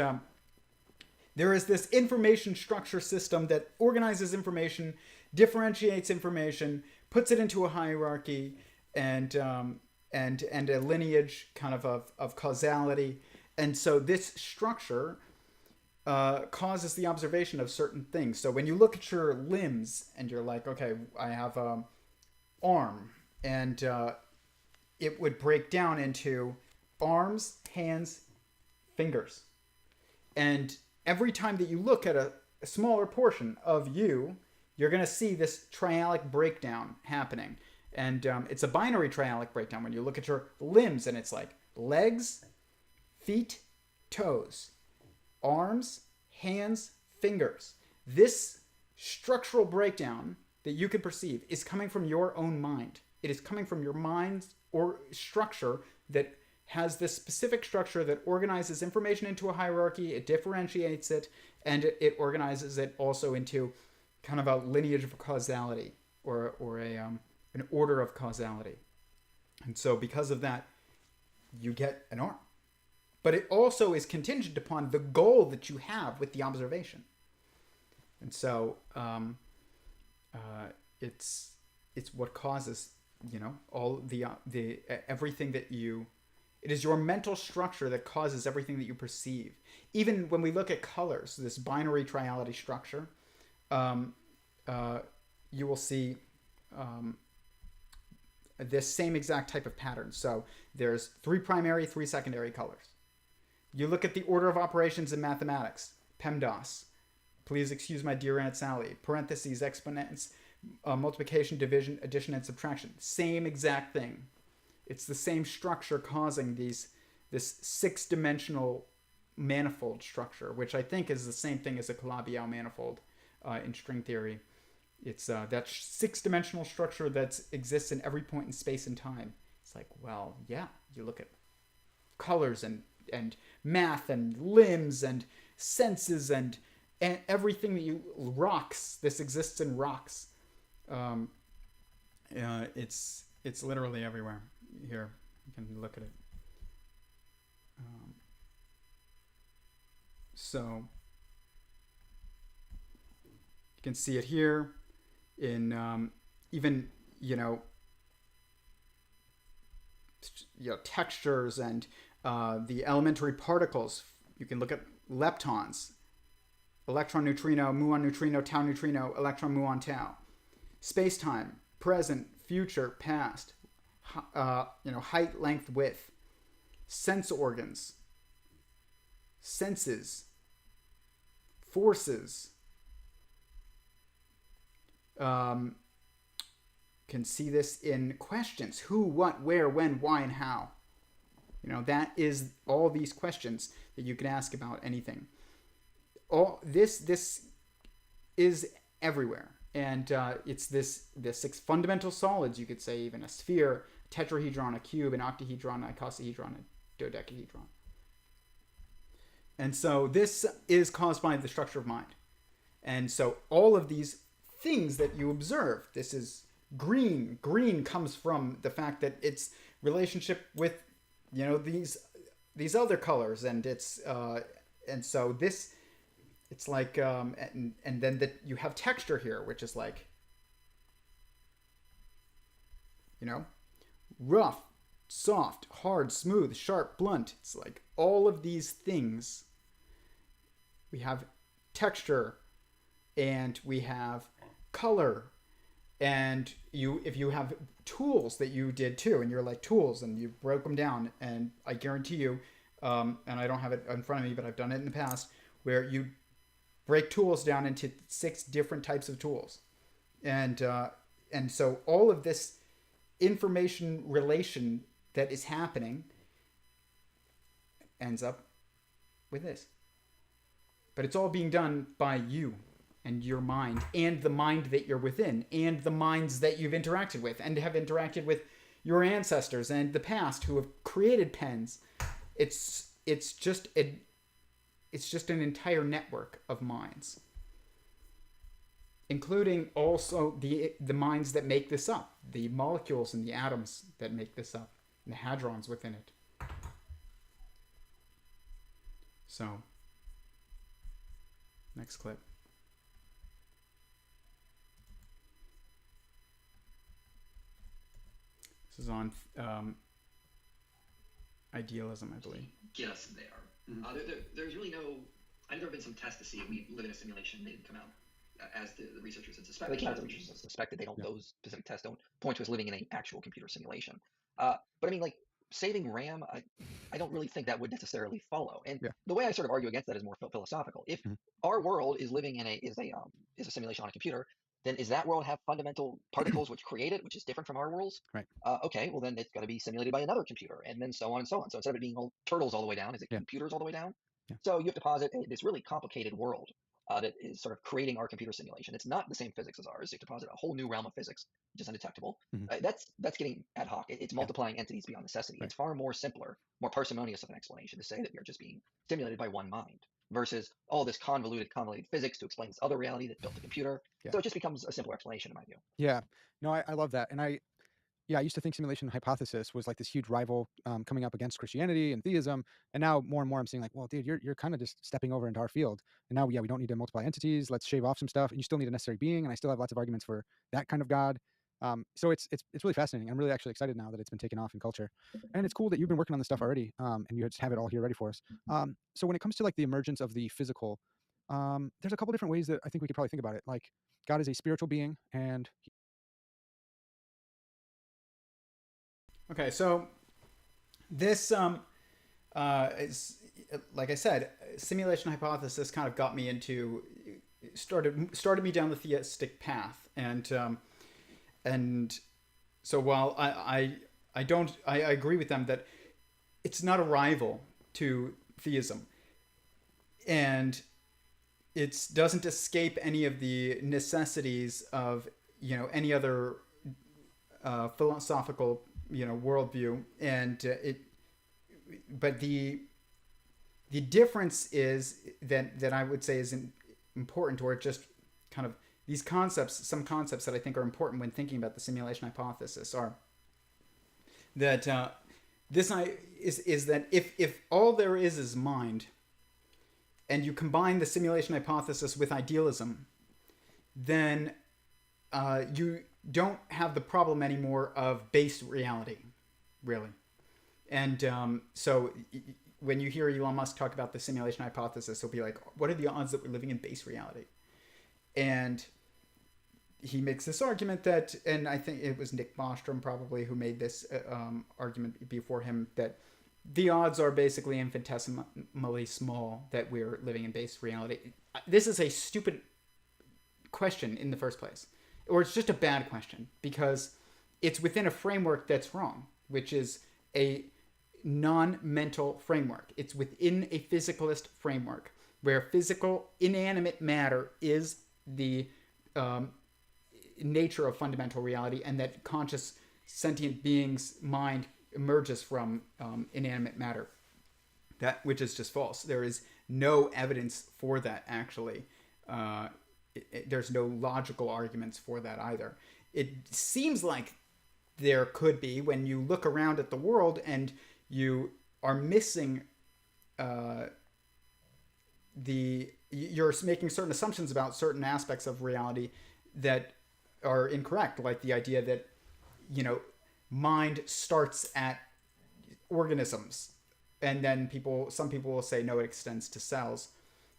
there is this information structure system that organizes information, differentiates information, puts it into a hierarchy, and a lineage kind of causality. And so this structure causes the observation of certain things. So when you look at your limbs and you're like, okay, I have an arm, and it would break down into arms, hands, fingers. And every time that you look at a smaller portion of you, you're going to see this triadic breakdown happening. And it's a binary triadic breakdown when you look at your limbs, and it's like legs, feet, toes, arms, hands, fingers. This structural breakdown that you can perceive is coming from your own mind. It is coming from your mind's or structure that has this specific structure that organizes information into a hierarchy, it differentiates it, and it organizes it also into kind of a lineage of causality, or an order of causality. And so because of that, you get an arm. But it also is contingent upon the goal that you have with the observation. And so it's what causes, all the everything that you... It is your mental structure that causes everything that you perceive. Even when we look at colors, this binary triality structure, you will see this same exact type of pattern. So there's 3 primary, 3 secondary colors. You look at the order of operations in mathematics, PEMDAS. Please excuse my dear Aunt Sally. Parentheses, exponents, multiplication, division, addition, and subtraction. Same exact thing. It's the same structure causing this 6-dimensional manifold structure, which I think is the same thing as a Calabi-Yau manifold in string theory. It's that 6-dimensional structure that exists in every point in space and time. It's like, well, yeah, you look at colors and math and limbs and senses and everything that rocks. This exists in rocks. It's literally everywhere. Here, you can look at it. So you can see it here in even textures and the elementary particles. You can look at leptons, electron, neutrino, muon, neutrino, tau, neutrino, electron, muon, tau. Space-time, present, future, past. Height, length, width, sense organs, senses, forces. Can see this in questions: who, what, where, when, why, and how. That is all these questions that you can ask about anything. All this is everywhere. And it's this 6 fundamental solids, you could say, even a sphere, a tetrahedron, a cube, an octahedron, an icosahedron, a dodecahedron. And so this is caused by the structure of mind. And so all of these things that you observe, this is green. Green comes from the fact that its relationship with, these other colors, and it's and so this, it's like and then that you have texture here, which is like, rough, soft, hard, smooth, sharp, blunt. It's like all of these things. We have texture, and we have color, and if you have tools that you did too, and you're like tools, and you broke them down, and I guarantee you, and I don't have it in front of me, but I've done it in the past, where you break tools down into 6 different types of tools, and so all of this information relation that is happening ends up with this. But it's all being done by you and your mind, and the mind that you're within, and the minds that you've interacted with and have interacted with your ancestors and the past who have created pens. It's just an entire network of minds, including also the minds that make this up, the molecules and the atoms that make this up, and the hadrons within it. So, next clip. This is on Idealism, I believe. Get us there. Mm-hmm. There's really no. I know there have been some tests to see if we live in a simulation. They didn't come out as the researchers had suspected. They came out as the researchers had suspected. They don't. Yeah. Those specific tests don't point to us living in an actual computer simulation. But I mean, like saving RAM, I don't really think that would necessarily follow. And the way I sort of argue against that is more philosophical. If our world is living in is a simulation on a computer, then is that world have fundamental particles which create it, which is different from our worlds? Right. Okay, well then it's got to be simulated by another computer, and then so on and so on. So instead of it being all turtles all the way down, is it computers all the way down? Yeah. So you have to posit this really complicated world that is sort of creating our computer simulation. It's not the same physics as ours. You have to posit a whole new realm of physics, which is undetectable. That's getting ad hoc. It's multiplying entities beyond necessity. Right. It's far more simpler, more parsimonious of an explanation to say that we are just being stimulated by one mind, versus all this convoluted physics to explain this other reality that built the computer. Yeah. So it just becomes a simpler explanation in my view. Yeah, no, I love that. And I used to think simulation hypothesis was like this huge rival coming up against Christianity and theism. And now more and more I'm seeing like, well, dude, you're kind of just stepping over into our field. And now, we don't need to multiply entities. Let's shave off some stuff. And you still need a necessary being. And I still have lots of arguments for that kind of God. So it's really fascinating. I'm really actually excited now that it's been taken off in culture. And it's cool that you've been working on this stuff already. And you just have it all here ready for us. So when it comes to like the emergence of the physical, there's a couple different ways that I think we could probably think about it. Like God is a spiritual being, and okay, so this is, like I said, simulation hypothesis kind of got me into, started me down the theistic path, and so while I agree with them that it's not a rival to theism, and it doesn't escape any of the necessities of any other philosophical worldview, and but the difference is that I would say is important, or just kind of these concepts, some concepts that I think are important when thinking about the simulation hypothesis are that is that if all there is mind, and you combine the simulation hypothesis with idealism, then you don't have the problem anymore of base reality, really. And so when you hear Elon Musk talk about the simulation hypothesis, he'll be like, what are the odds that we're living in base reality? And he makes this argument that, and I think it was Nick Bostrom probably who made this argument before him, that the odds are basically infinitesimally small that we're living in base reality. This is a stupid question in the first place. Or it's just a bad question, because it's within a framework that's wrong, which is a non-mental framework. It's within a physicalist framework, where physical, inanimate matter is the nature of fundamental reality, and that conscious, sentient being's mind emerges from inanimate matter, which is just false. There is no evidence for that, actually. There's no logical arguments for that either. It seems like there could be when you look around at the world and you are missing you're making certain assumptions about certain aspects of reality that are incorrect, like the idea that, mind starts at organisms, and then some people will say no, it extends to cells,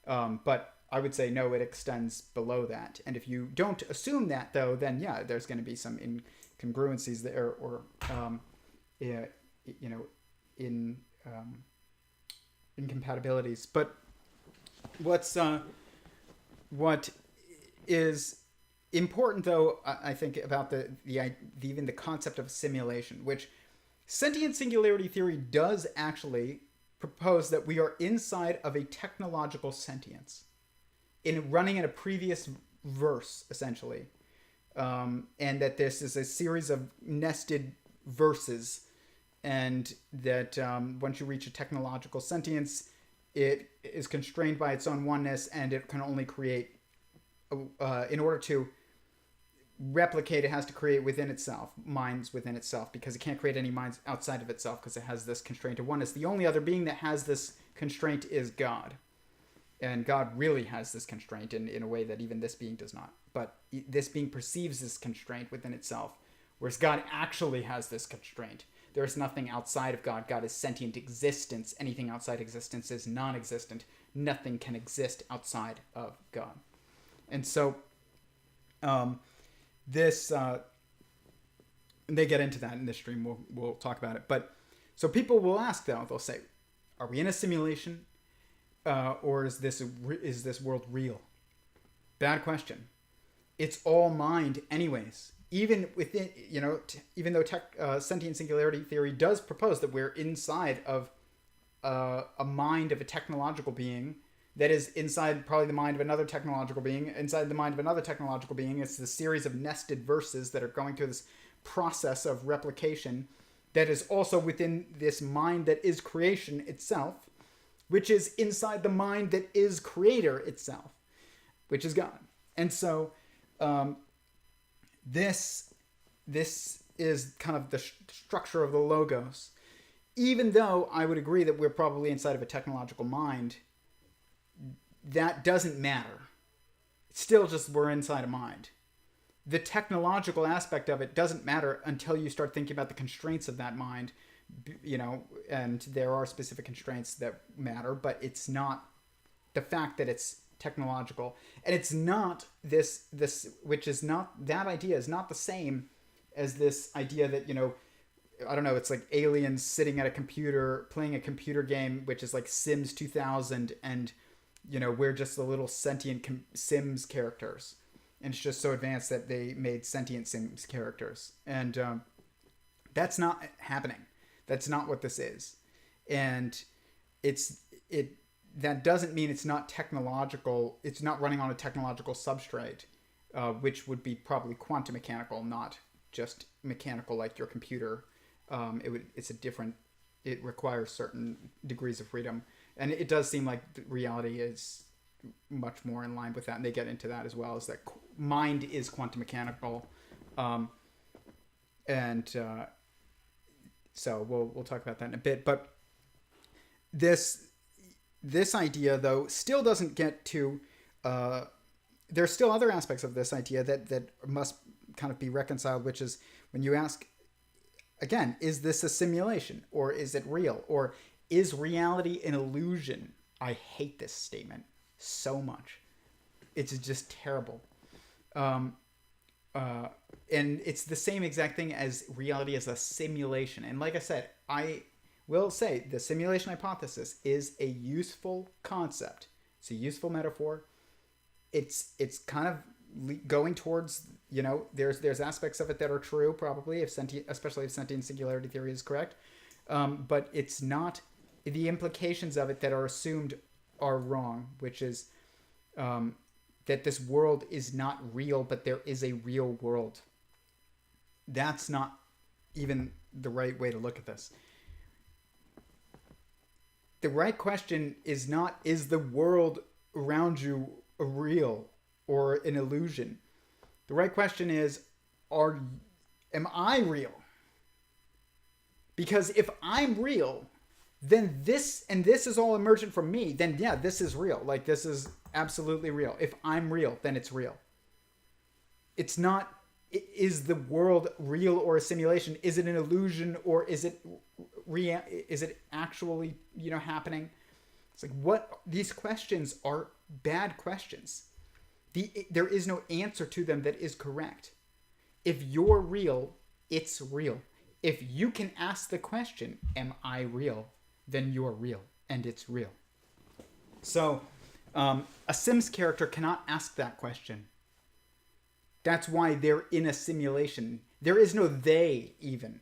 but I would say no, it extends below that. And if you don't assume that, though, then yeah, there's going to be some incongruencies there, or incompatibilities. But what is important, though, I think, about even the concept of simulation, which sentient singularity theory does actually propose that we are inside of a technological sentience, running in a previous verse, essentially, and that this is a series of nested verses, and that once you reach a technological sentience, it is constrained by its own oneness, and it can only create, in order to replicate, it has to create within itself, minds within itself, because it can't create any minds outside of itself, because it has this constraint of oneness. The only other being that has this constraint is God. And God really has this constraint in a way that even this being does not. But this being perceives this constraint within itself, whereas God actually has this constraint. There is nothing outside of God. God is sentient existence. Anything outside existence is non-existent. Nothing can exist outside of God. And so they get into that in this stream. We'll talk about it. But so people will ask, though, they'll say, are we in a simulation? Or is this world real? Bad question. It's all mind anyways. Even within, even though sentient singularity theory does propose that we're inside of a mind of a technological being that is inside probably the mind of another technological being, inside the mind of another technological being. It's the series of nested verses that are going through this process of replication that is also within this mind that is creation itself, which is inside the mind that is creator itself, which is God. And so this is kind of the structure of the logos. Even though I would agree that we're probably inside of a technological mind, that doesn't matter. It's still just we're inside a mind. The technological aspect of it doesn't matter until you start thinking about the constraints of that mind, and there are specific constraints that matter, but it's not the fact that it's technological. And it's not this which is not, that idea is not the same as this idea that, I don't know, it's like aliens sitting at a computer playing a computer game, which is like Sims 2000, and we're just the little sentient Sims characters, and it's just so advanced that they made sentient Sims characters, and that's not happening. That's not what this is. And that doesn't mean it's not technological. It's not running on a technological substrate, which would be probably quantum mechanical, not just mechanical like your computer. It requires certain degrees of freedom. And it does seem like reality is much more in line with that. And they get into that as well, is that mind is quantum mechanical. So we'll talk about that in a bit. But this idea, though, still doesn't get to... there's still other aspects of this idea that must kind of be reconciled, which is when you ask, again, is this a simulation? Or is it real? Or is reality an illusion? I hate this statement so much. It's just terrible. And it's the same exact thing as reality as a simulation. And like I said, I will say the simulation hypothesis is a useful concept. It's a useful metaphor. It's kind of going towards, there's aspects of it that are true, probably, especially if sentient singularity theory is correct. But it's not, the implications of it that are assumed are wrong, which is that this world is not real, but there is a real world. That's not even the right way to look at this. the right question is not, is the world around you real or an illusion? The right question is, am I real? Because if I'm real, then this is all emergent from me, then yeah, this is real. Like, this is absolutely real. If I'm real, then it's real. It's not, is the world real or a simulation? Is it an illusion, or is it actually, happening? It's like, what, these questions are bad questions. There is no answer to them that is correct. If you're real, it's real. If you can ask the question, am I real? Then you're real, and it's real. So, a Sims character cannot ask that question. That's why they're in a simulation. There is no they, even.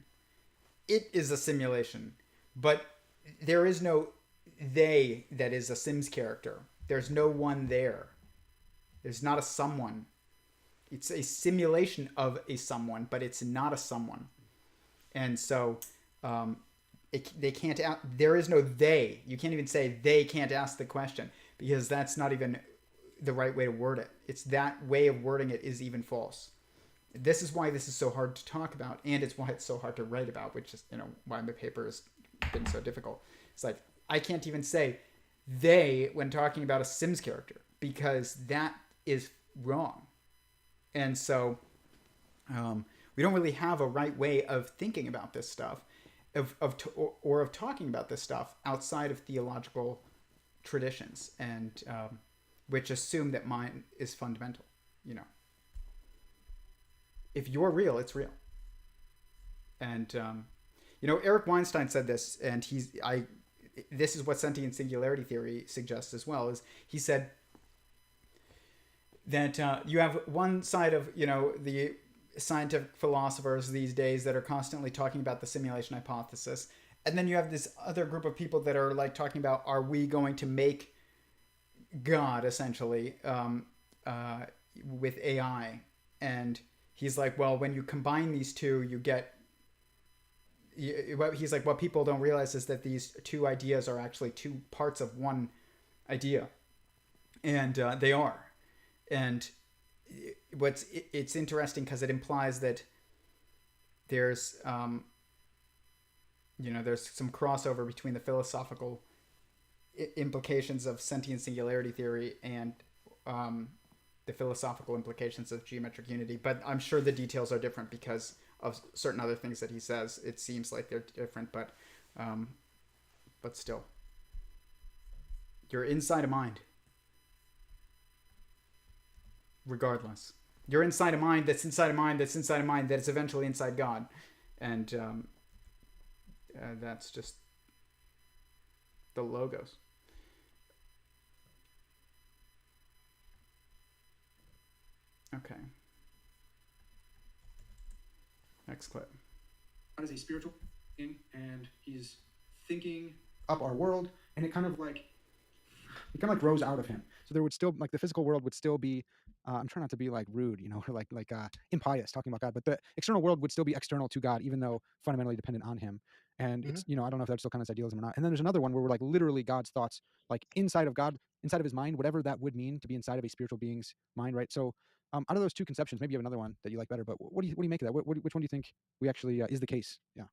It is a simulation. But there is no they that is a Sims character. There's no one there. There's not a someone. It's a simulation of a someone, but it's not a someone. And so they can't. There is no they. You can't even say they can't ask the question, because that's not even the right way to word it. It's that way of wording it is even false. This is why this is so hard to talk about, and it's why it's so hard to write about, which is, why my paper has been so difficult. It's like, I can't even say they when talking about a Sims character, because that is wrong. And so we don't really have a right way of thinking about this stuff, or of talking about this stuff outside of theological traditions, and which assume that mind is fundamental. If you're real, it's real. And Eric Weinstein said this, and this is what sentient singularity theory suggests as well. Is he said that you have one side of the scientific philosophers these days that are constantly talking about the simulation hypothesis, and then you have this other group of people that are like talking about, are we going to make God essentially with AI? And he's like, well, when you combine these two, you get. He's like, what people don't realize is that these two ideas are actually two parts of one idea, and they are. And it's interesting because it implies that there's there's some crossover between the philosophical implications of sentient singularity theory and the philosophical implications of geometric unity. But I'm sure the details are different because of certain other things that he says. It seems like they're different, but still, you're inside a mind. Regardless, you're inside a mind that's inside a mind that's inside a mind that's eventually inside God, and that's just the logos. Okay. Next clip. God is a spiritual being, and he's thinking Up our world, and it kind of like grows out of him. So there would still, like, the physical world would still be, I'm trying not to be like rude, or like impious talking about God, but the external world would still be external to God, even though fundamentally dependent on him. And it's, I don't know if that still counts as idealism or not. And then there's another one where we're like literally God's thoughts, like inside of God, inside of his mind, whatever that would mean to be inside of a spiritual being's mind, right? So out of those two conceptions, maybe you have another one that you like better, but what do you make of that? Which one do you think we actually is the case? Yeah.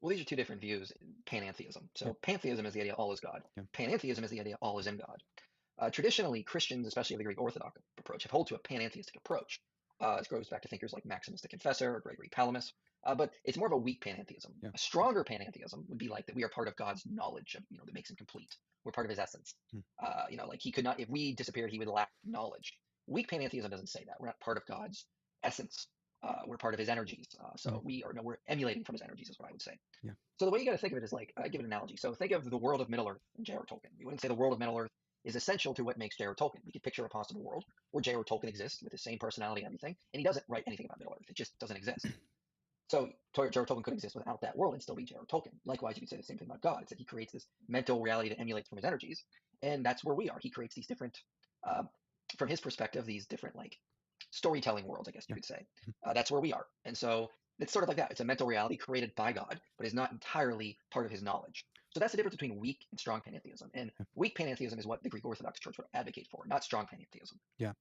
Well, these are two different views. Panentheism. So Yeah. Pantheism is the idea all is God. Yeah. Panentheism is the idea all is in God. Traditionally, Christians, especially of the Greek Orthodox approach, have held to a panentheistic approach. It goes back to thinkers like Maximus the Confessor or Gregory Palamas, but it's more of a weak panentheism. Yeah. A stronger panentheism would be like that we are part of God's knowledge, that makes him complete. We're part of his essence. Like he could not, if we disappeared, he would lack knowledge. Weak panentheism doesn't say that. We're not part of God's essence. We're part of his energies. So we're emulating from his energies is what I would say. Yeah. So the way you got to think of it is like, I give an analogy. So think of the world of Middle Earth and J.R.R. Tolkien. You wouldn't say the world of Middle Earth is essential to what makes J.R.R. Tolkien. We could picture a possible world where J.R.R. Tolkien exists with the same personality and everything, and he doesn't write anything about Middle Earth. It just doesn't exist. So J.R.R. Tolkien could exist without that world and still be J.R.R. Tolkien. Likewise, you could say the same thing about God. It's that he creates this mental reality that emulates from his energies, and that's where we are. He creates these different, from his perspective, these different like storytelling worlds, I guess you could say. That's where we are. And so it's sort of like that. It's a mental reality created by God, but is not entirely part of his knowledge. So that's the difference between weak and strong pantheism. And weak pantheism is what the Greek Orthodox Church would advocate for, not strong pantheism. Yeah.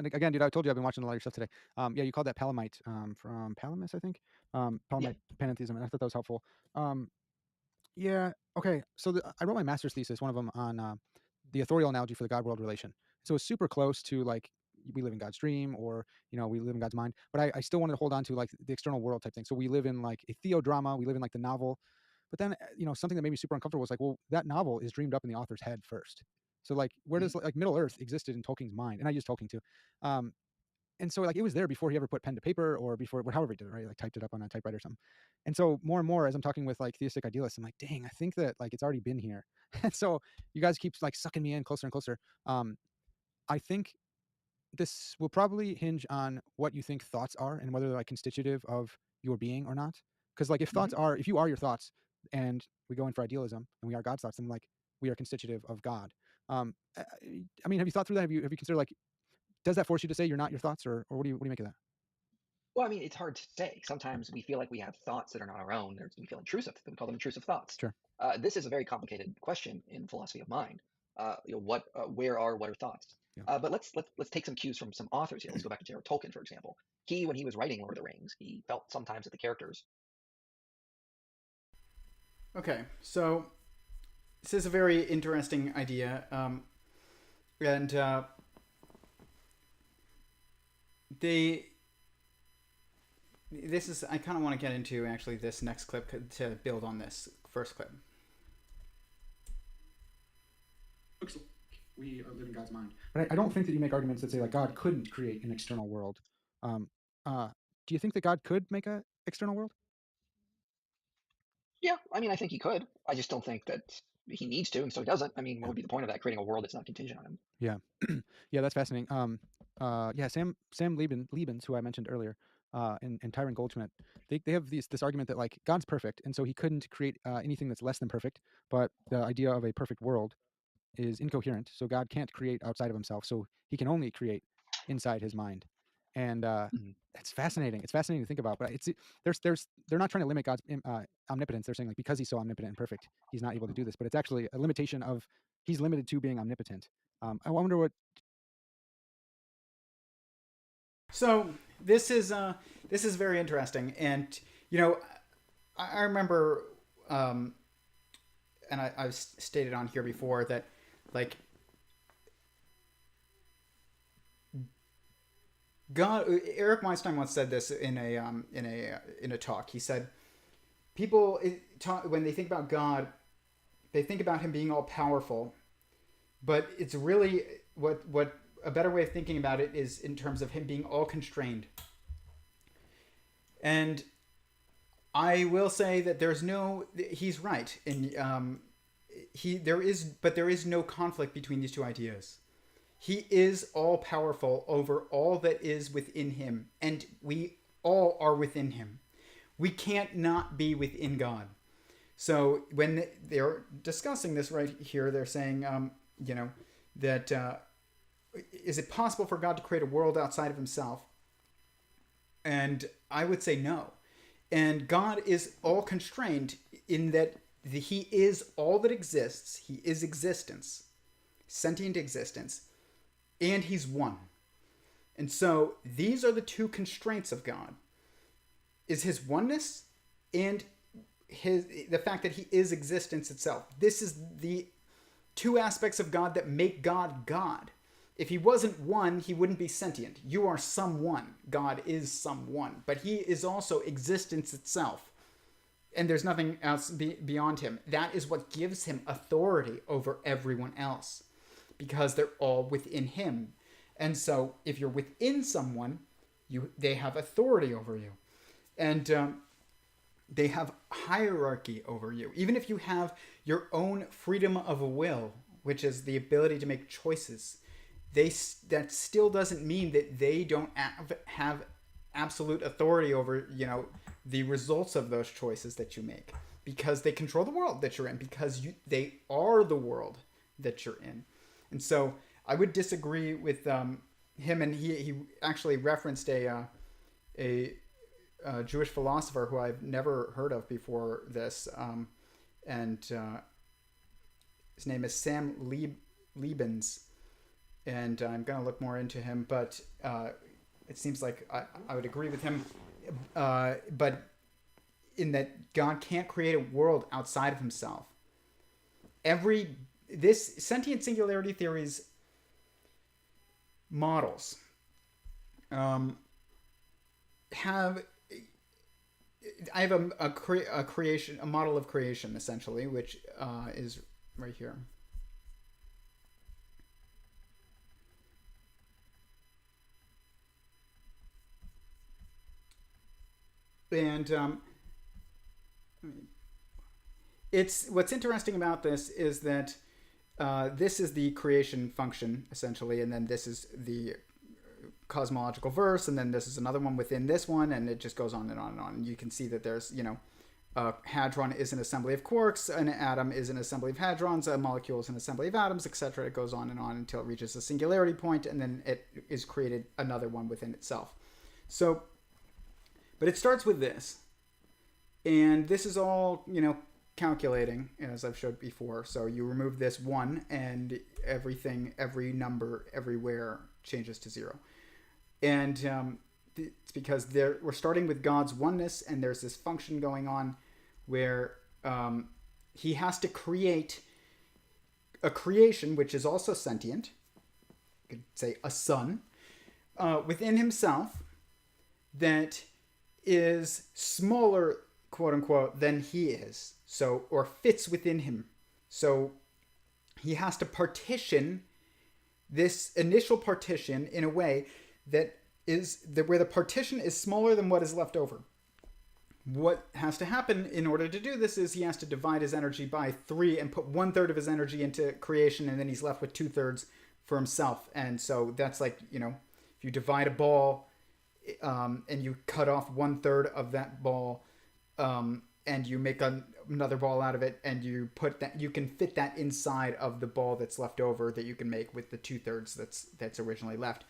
Again, dude, I told you I've been watching a lot of your stuff today. Yeah, you called that Palamite from Palamas, I think. Palamite pantheism, and I thought that was helpful. Yeah. Okay. So I wrote my master's thesis, one of them, on the authorial analogy for the God-world relation. So it's super close to like we live in God's dream, or we live in God's mind. But I still wanted to hold on to like the external world type thing. So we live in like a theodrama. We live in like the novel. But then something that made me super uncomfortable was like, well, that novel is dreamed up in the author's head first. So like, where does like Middle Earth existed in Tolkien's mind? And I use Tolkien too. And so like it was there before he ever put pen to paper, or before however he did it, right? Like typed it up on a typewriter or something. And so more and more as I'm talking with like theistic idealists, I'm like, dang, I think that like it's already been here. And so you guys keep like sucking me in closer and closer. I think this will probably hinge on what you think thoughts are and whether they're like constitutive of your being or not. Because like if you are your thoughts, and we go in for idealism and we are God's thoughts, then like we are constitutive of God. I mean, have you thought through that? Have you considered like, does that force you to say you're not your thoughts, or what do you make of that? Well, I mean, it's hard to say. Sometimes we feel like we have thoughts that are not our own. We feel intrusive. We call them intrusive thoughts. Sure. This is a very complicated question in philosophy of mind. What are thoughts? Yeah. But let's take some cues from some authors here. Let's go back to J.R.R. Tolkien, for example. When he was writing Lord of the Rings, he felt sometimes that the characters. Okay, so this is a very interesting idea, and this is, I kind of want to get into actually this next clip to build on this first clip. Looks like we are living God's mind. But I don't think that you make arguments that say like God couldn't create an external world. Do you think that God could make an external world? Yeah, I mean, I think he could. I just don't think that he needs to, and so he doesn't. I mean, what would be the point of that? Creating a world that's not contingent on him. Yeah. Yeah, that's fascinating. Yeah, Sam Liebens, who I mentioned earlier, and Tyron Goldschmidt, they have this argument that like God's perfect, and so he couldn't create anything that's less than perfect. But the idea of a perfect world is incoherent, so God can't create outside of himself, so he can only create inside his mind. And it's fascinating. It's fascinating to think about. But they're not trying to limit God's omnipotence. They're saying like because he's so omnipotent and perfect, he's not able to do this. But it's actually a limitation of he's limited to being omnipotent. I wonder what. So this is very interesting, and I remember, and I've stated on here before that, like, God. Eric Weinstein once said this in a talk. He said, people when they think about God, they think about him being all powerful, but it's really what a better way of thinking about it is in terms of him being all constrained. And I will say that he's right, and there is no conflict between these two ideas. He is all powerful over all that is within him, and we all are within him. We can't not be within God. So when they're discussing this right here, they're saying, that is it possible for God to create a world outside of himself? And I would say no. And God is all constrained in that he is all that exists. He is existence, sentient existence, and he's one. And so these are the two constraints of God: is his oneness and the fact that he is existence itself. This is the two aspects of God that make God God. If he wasn't one, he wouldn't be sentient. You are someone. God is someone. But he is also existence itself. And there's nothing else beyond him. That is what gives him authority over everyone else, because they're all within him. And so if you're within someone, they have authority over you. And they have hierarchy over you. Even if you have your own freedom of will, which is the ability to make choices, that still doesn't mean that they don't have absolute authority over the results of those choices that you make, because they control the world that you're in, because they are the world that you're in. And so I would disagree with him, and he actually referenced a Jewish philosopher who I've never heard of before this, and his name is Sam Liebens, and I'm going to look more into him, but it seems like I would agree with him, but in that God can't create a world outside of himself. This sentient singularity theory's models have I have a creation, a model of creation, essentially, which is right here. And it's what's interesting about this is that this is the creation function, essentially, and then this is the cosmological verse, and then this is another one within this one, and it just goes on and on and on. And you can see that there's, a hadron is an assembly of quarks, an atom is an assembly of hadrons, a molecule is an assembly of atoms, etc. It goes on and on until it reaches a singularity point, and then it is created another one within itself. So, but it starts with this, and this is all, calculating, as I've showed before. So you remove this one, and everything, every number, everywhere changes to 0. And it's because we're starting with God's oneness, and there's this function going on where he has to create a creation which is also sentient. You could say a sun within himself that is smaller, quote unquote, than he is. So, or fits within him. So he has to partition this initial partition in a way that where the partition is smaller than what is left over. What has to happen in order to do this is he has to divide his energy by 3 and put 1/3 of his energy into creation, and then he's left with 2/3 for himself. And so that's like, if you divide a ball and you cut off 1/3 of that ball, and you make another ball out of it, and you put that, you can fit that inside of the ball that's left over that you can make with the 2/3 that's originally left.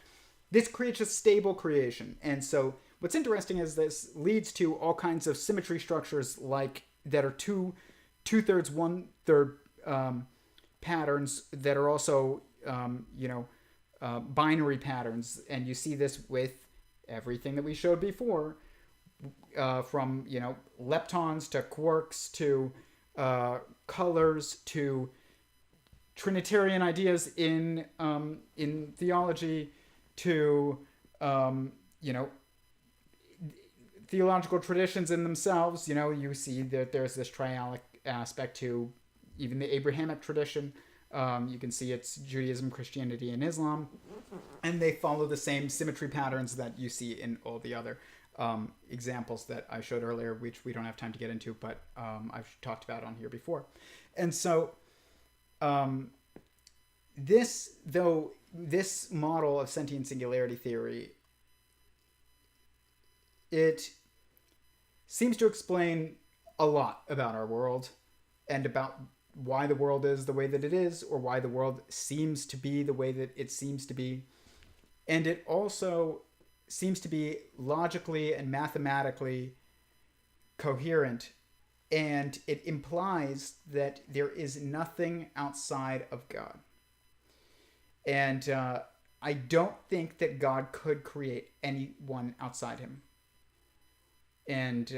This creates a stable creation. And so what's interesting is this leads to all kinds of symmetry structures like that are 2/3, 1/3 patterns that are also, binary patterns. And you see this with everything that we showed before, from, leptons to quarks to colors to Trinitarian ideas in theology to, theological traditions in themselves. You see that there's this trialic aspect to even the Abrahamic tradition. You can see it's Judaism, Christianity, and Islam. And they follow the same symmetry patterns that you see in all the other examples that I showed earlier, which we don't have time to get into, but I've talked about on here before. And so this model of sentient singularity theory, it seems to explain a lot about our world and about why the world is the way that it is, or why the world seems to be the way that it seems to be. And it also seems to be logically and mathematically coherent, and it implies that there is nothing outside of God. And I don't think that God could create anyone outside him. And,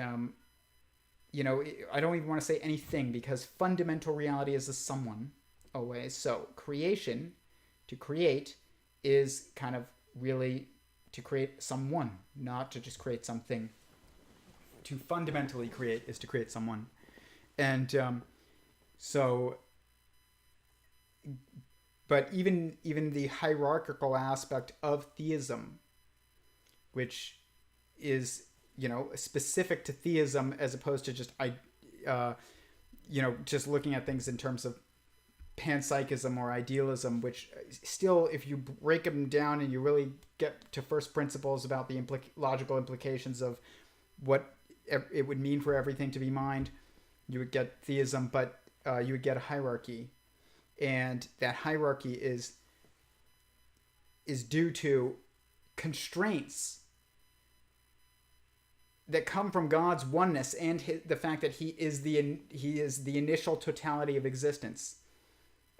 I don't even want to say anything, because fundamental reality is a someone always. So creation, to create, is kind of really to create someone, not to just create something. To fundamentally create is to create someone. And but even the hierarchical aspect of theism, which is, specific to theism as opposed to just, just looking at things in terms of panpsychism or idealism, which still, if you break them down and you really get to first principles about the logical implications of what it would mean for everything to be mind, you would get theism, but you would get a hierarchy. And that hierarchy is due to constraints that come from God's oneness and the fact that he is the initial totality of existence.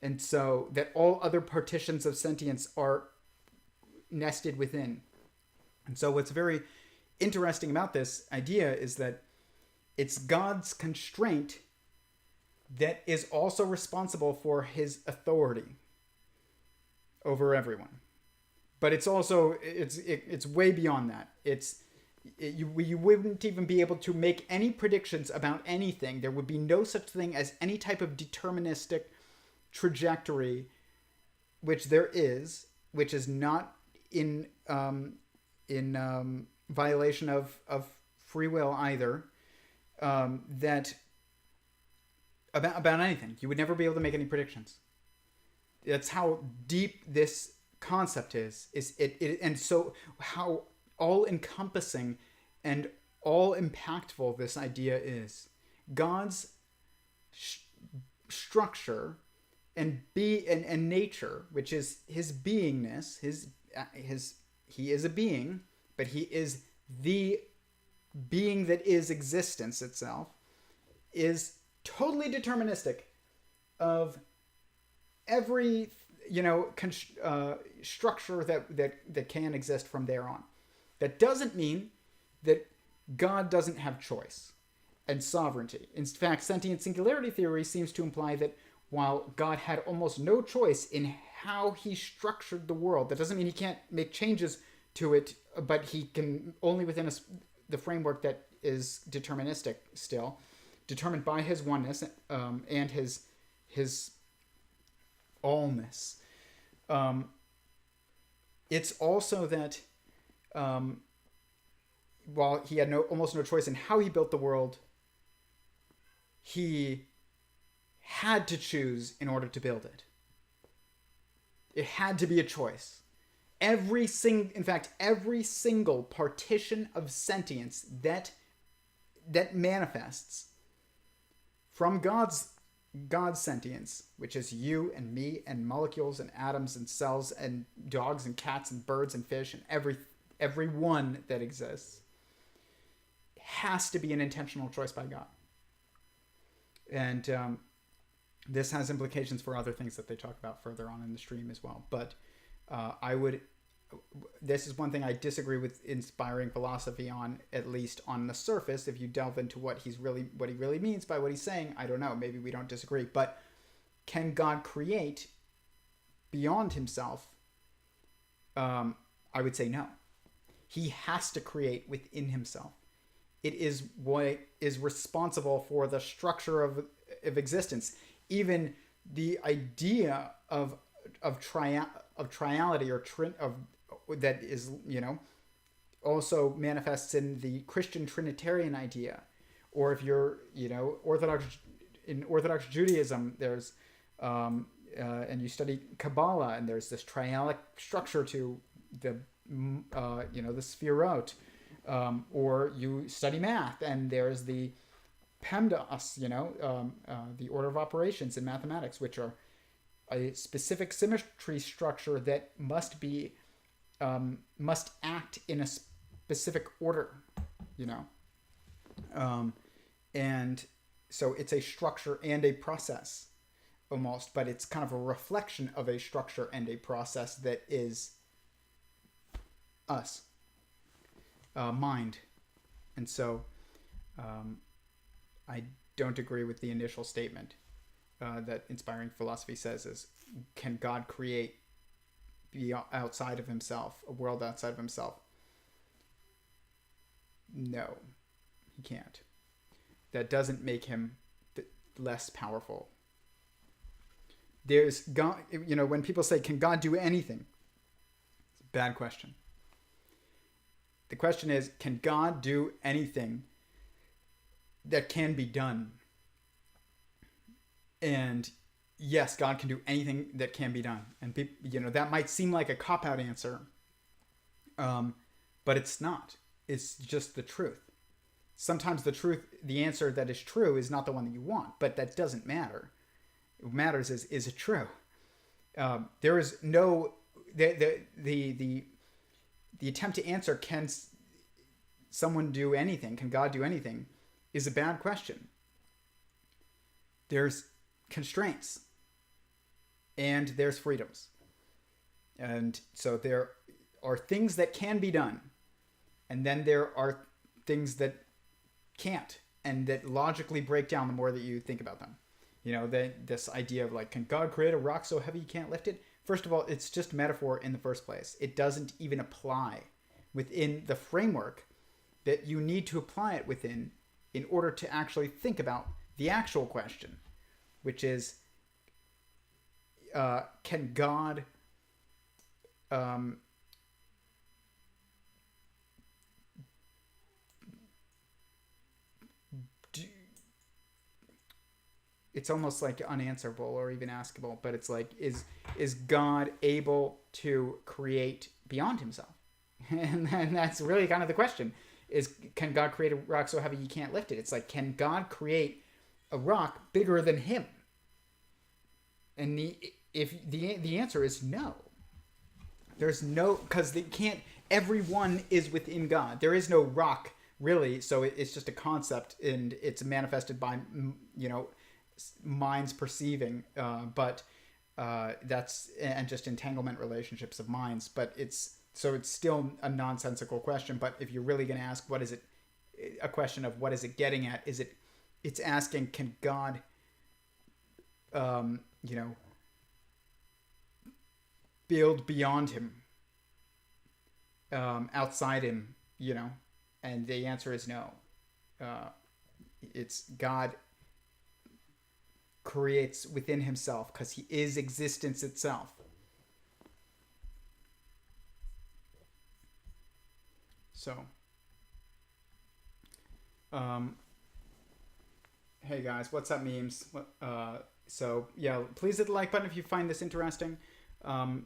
And so that all other partitions of sentience are nested within. And so what's very interesting about this idea is that it's God's constraint that is also responsible for his authority over everyone. But it's also, it's way beyond that. You wouldn't even be able to make any predictions about anything. There would be no such thing as any type of deterministic trajectory, which is not in violation of free will either. That about anything, you would never be able to make any predictions. That's how deep this concept is it and so how all-encompassing and all-impactful this idea is. God's structure and nature, which is his beingness, he is a being, but he is the being that is existence itself, is totally deterministic of every structure that can exist from there on. That doesn't mean that God doesn't have choice and sovereignty. In fact, sentient singularity theory seems to imply that while God had almost no choice in how he structured the world, that doesn't mean he can't make changes to it, but he can only within the framework that is deterministic still, determined by his oneness and his allness. It's also that while he had almost no choice in how he built the world, he had to choose in order to build it. It had to be a choice. Every single partition of sentience that manifests from God's sentience, which is you and me and molecules and atoms and cells and dogs and cats and birds and fish and every one that exists, has to be an intentional choice by God. And this has implications for other things that they talk about further on in the stream as well. But this is one thing I disagree with Inspiring Philosophy on, at least on the surface. If you delve into what he really means by what he's saying, I don't know. Maybe we don't disagree. But can God create beyond himself? I would say no. He has to create within himself. It is what is responsible for the structure of existence. Even the idea of triality or that is, also manifests in the Christian Trinitarian idea. Or if you're, in Orthodox Judaism, there's, and you study Kabbalah, and there's this trialic structure to the Sphirot. Or you study math, and there's the PEMDAS, the order of operations in mathematics, which are a specific symmetry structure that must act in a specific order, and so it's a structure and a process almost, but it's kind of a reflection of a structure and a process that is us, mind. And so I don't agree with the initial statement that Inspiring Philosophy says is, can God create outside of himself, a world outside of himself? No, he can't. That doesn't make him less powerful. There's God, when people say, can God do anything? It's a bad question. The question is, can God do anything that can be done? And yes, God can do anything that can be done. And that might seem like a cop-out answer, but it's not. It's just the truth. Sometimes the answer that is true is not the one that you want, but that doesn't matter. What matters is it true? There is no the attempt to answer someone do anything? Can God do anything? Is a bad question. There's constraints and there's freedoms. And so there are things that can be done, and then there are things that can't, and that logically break down the more that you think about them. You know, this idea of like, can God create a rock so heavy you can't lift it? First of all, it's just metaphor in the first place. It doesn't even apply within the framework that you need to apply it within in order to actually think about the actual question, which is, can God it's almost like unanswerable or even askable, but it's like, is God able to create beyond himself? And that's really kind of the question, is can God create a rock so heavy you can't lift it? It's like, can God create a rock bigger than him? And the answer is no. There's no, because they can't, everyone is within God. There is no rock really, so it's just a concept, and it's manifested by, you know, minds perceiving, but that's, and just entanglement relationships of minds. But it's still a nonsensical question. But if you're really going to ask, what is it, a question of what is it getting at, it's asking, can God you know, build beyond him, outside him, you know? And the answer is no. It's God creates within himself because he is existence itself. So, hey guys, what's up, memes? So yeah, please hit the like button if you find this interesting, and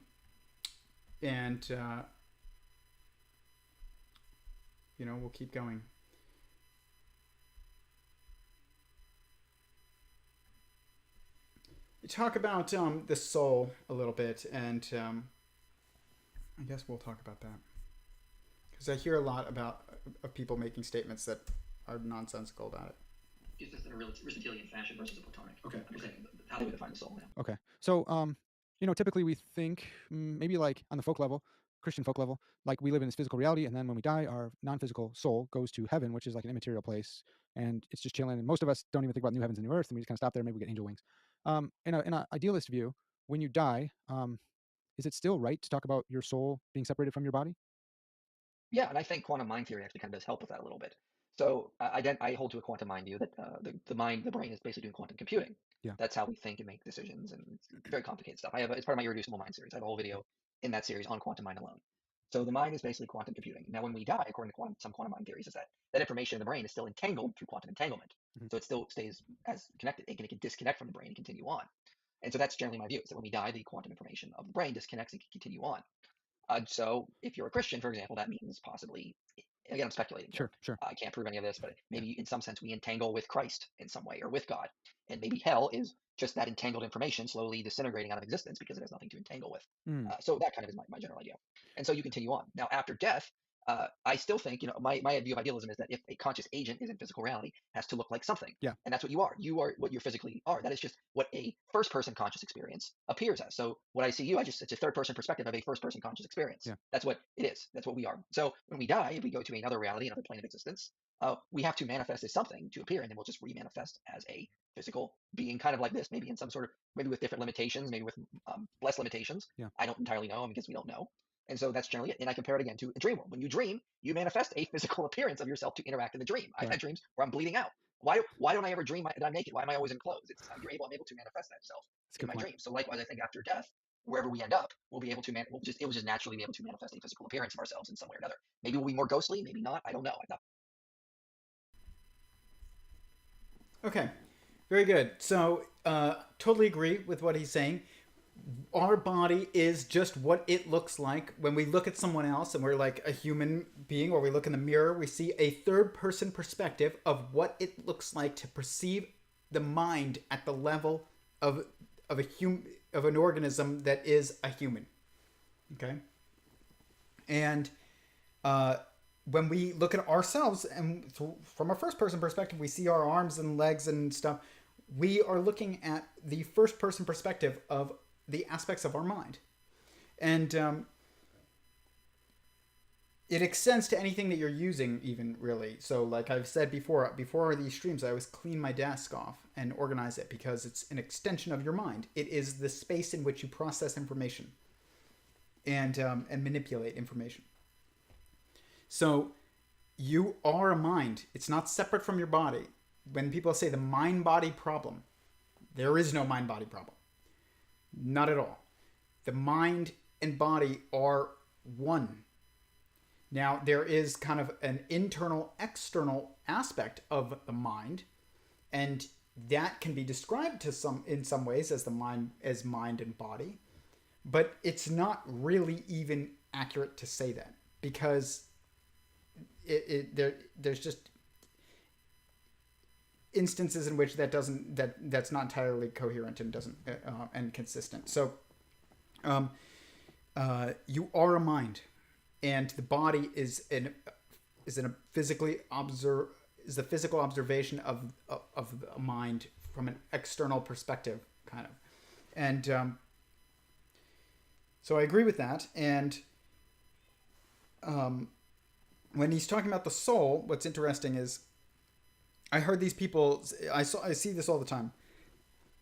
you know, we'll keep going. We talk about the soul a little bit, and I guess we'll talk about that, because I hear a lot of people making statements that are nonsensical about it. Just in a Aristotelian fashion versus a Platonic. Okay. How they would define the soul. Yeah. Okay. So, you know, typically we think maybe like on the folk level, Christian folk level, like we live in this physical reality, and then when we die, our non-physical soul goes to heaven, which is like an immaterial place, and it's just chilling. And most of us don't even think about new heavens and new earth, and we just kind of stop there. Maybe we get angel wings. In an idealist view, when you die, is it still right to talk about your soul being separated from your body? Yeah, and I think quantum mind theory actually kind of does help with that a little bit. So I hold to a quantum mind view that the brain is basically doing quantum computing. Yeah. That's how we think and make decisions, and it's very complicated stuff. It's part of my irreducible mind series. I have a whole video in that series on quantum mind alone. So the mind is basically quantum computing. Now, when we die, according to some quantum mind theories, is that information in the brain is still entangled through quantum entanglement. Mhm. So it still stays as connected. It can disconnect from the brain and continue on. And so that's generally my view, is that when we die, the quantum information of the brain disconnects and can continue on. So if you're a Christian, for example, that means possibly, again, I'm speculating here. Sure. I can't prove any of this, but maybe in some sense we entangle with Christ in some way, or with God. And maybe hell is just that entangled information slowly disintegrating out of existence because it has nothing to entangle with. So that kind of is my general idea. And so you continue on. Now, after death, I still think, you know, my view of idealism is that if a conscious agent is in physical reality, it has to look like something. Yeah. And that's what you are. You are what you physically are. That is just what a first person conscious experience appears as. So when I see you, it's a third person perspective of a first person conscious experience. Yeah. That's what it is. That's what we are. So when we die, if we go to another reality, another plane of existence, we have to manifest as something to appear, and then we'll just remanifest as a physical being, kind of like this, maybe in some sort of, maybe with different limitations, maybe with less limitations. Yeah. I don't entirely know, because we don't know. And so that's generally it. And I compare it again to a dream world. When you dream, you manifest a physical appearance of yourself to interact in the dream. I've had dreams where I'm bleeding out. Why don't I ever dream that I'm naked? Why am I always in clothes? I'm able to manifest that self in my dreams. So likewise, I think after death, wherever we end up, we'll be able to it will just naturally be able to manifest a physical appearance of ourselves in some way or another. Maybe we'll be more ghostly, maybe not. I don't know. Okay, very good. So, totally agree with what he's saying. Our body is just what it looks like. When we look at someone else and we're like a human being, or we look in the mirror, we see a third person perspective of what it looks like to perceive the mind at the level of an organism that is a human. Okay? And when we look at ourselves and from a first person perspective, we see our arms and legs and stuff. We are looking at the first person perspective of the aspects of our mind. And it extends to anything that you're using, even, really. So like I've said before these streams, I always clean my desk off and organize it because it's an extension of your mind. It is the space in which you process information and manipulate information. So you are a mind. It's not separate from your body. When people say the mind-body problem, there is no mind-body problem. Not at all. The mind and body are one. Now, there is kind of an internal-external aspect of the mind, and that can be described in some ways as mind and body, but it's not really even accurate to say that, because there's just instances in which that's not entirely coherent and doesn't and consistent. So you are a mind, and the body is the physical observation of a mind from an external perspective, kind of. And so I agree with that. And when he's talking about the soul, what's interesting is I heard these people, I see this all the time.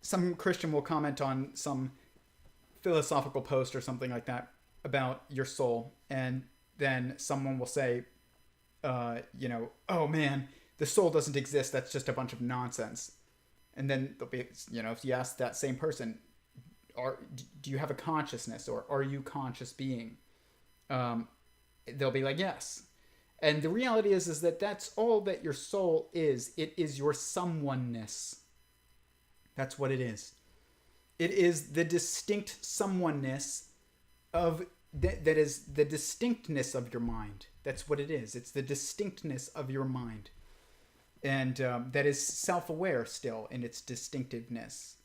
Some Christian will comment on some philosophical post or something like that about your soul, and then someone will say, oh man, the soul doesn't exist, that's just a bunch of nonsense. And then they'll be, if you ask that same person, do you have a consciousness, or are you conscious being? They'll be like, yes. And the reality is that that's all that your soul is. It is your someoneness. That's what it is. It is the distinct someoneness that is the distinctness of your mind. That's what it is. It's the distinctness of your mind. And that is self-aware still in its distinctiveness.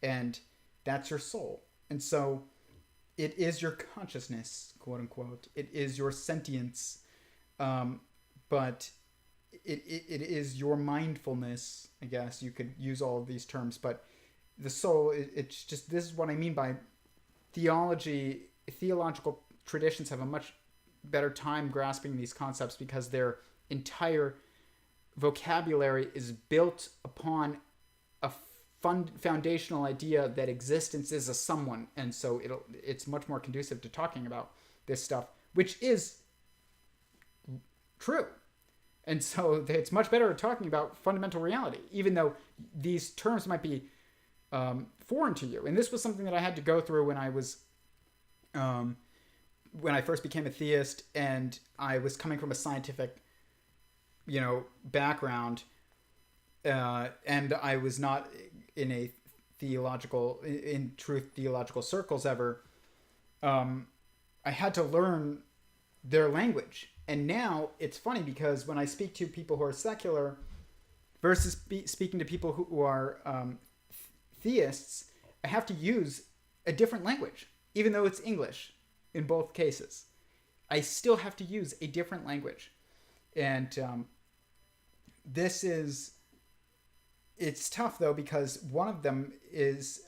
And that's your soul. And so it is your consciousness, quote unquote. It is your sentience. But it is your mindfulness, I guess. You could use all of these terms, but the soul, it's just, this is what I mean by theological traditions have a much better time grasping these concepts because their entire vocabulary is built upon a foundational idea that existence is a someone. And so it's much more conducive to talking about this stuff, which is true. And so it's much better at talking about fundamental reality, even though these terms might be foreign to you. And this was something that I had to go through when I was when I first became a theist, and I was coming from a scientific background, and I was not in truth theological circles ever. I had to learn their language. And now it's funny because when I speak to people who are secular versus speaking to people who are theists, I have to use a different language, even though it's English in both cases. I still have to use a different language. And it's tough though, because one of these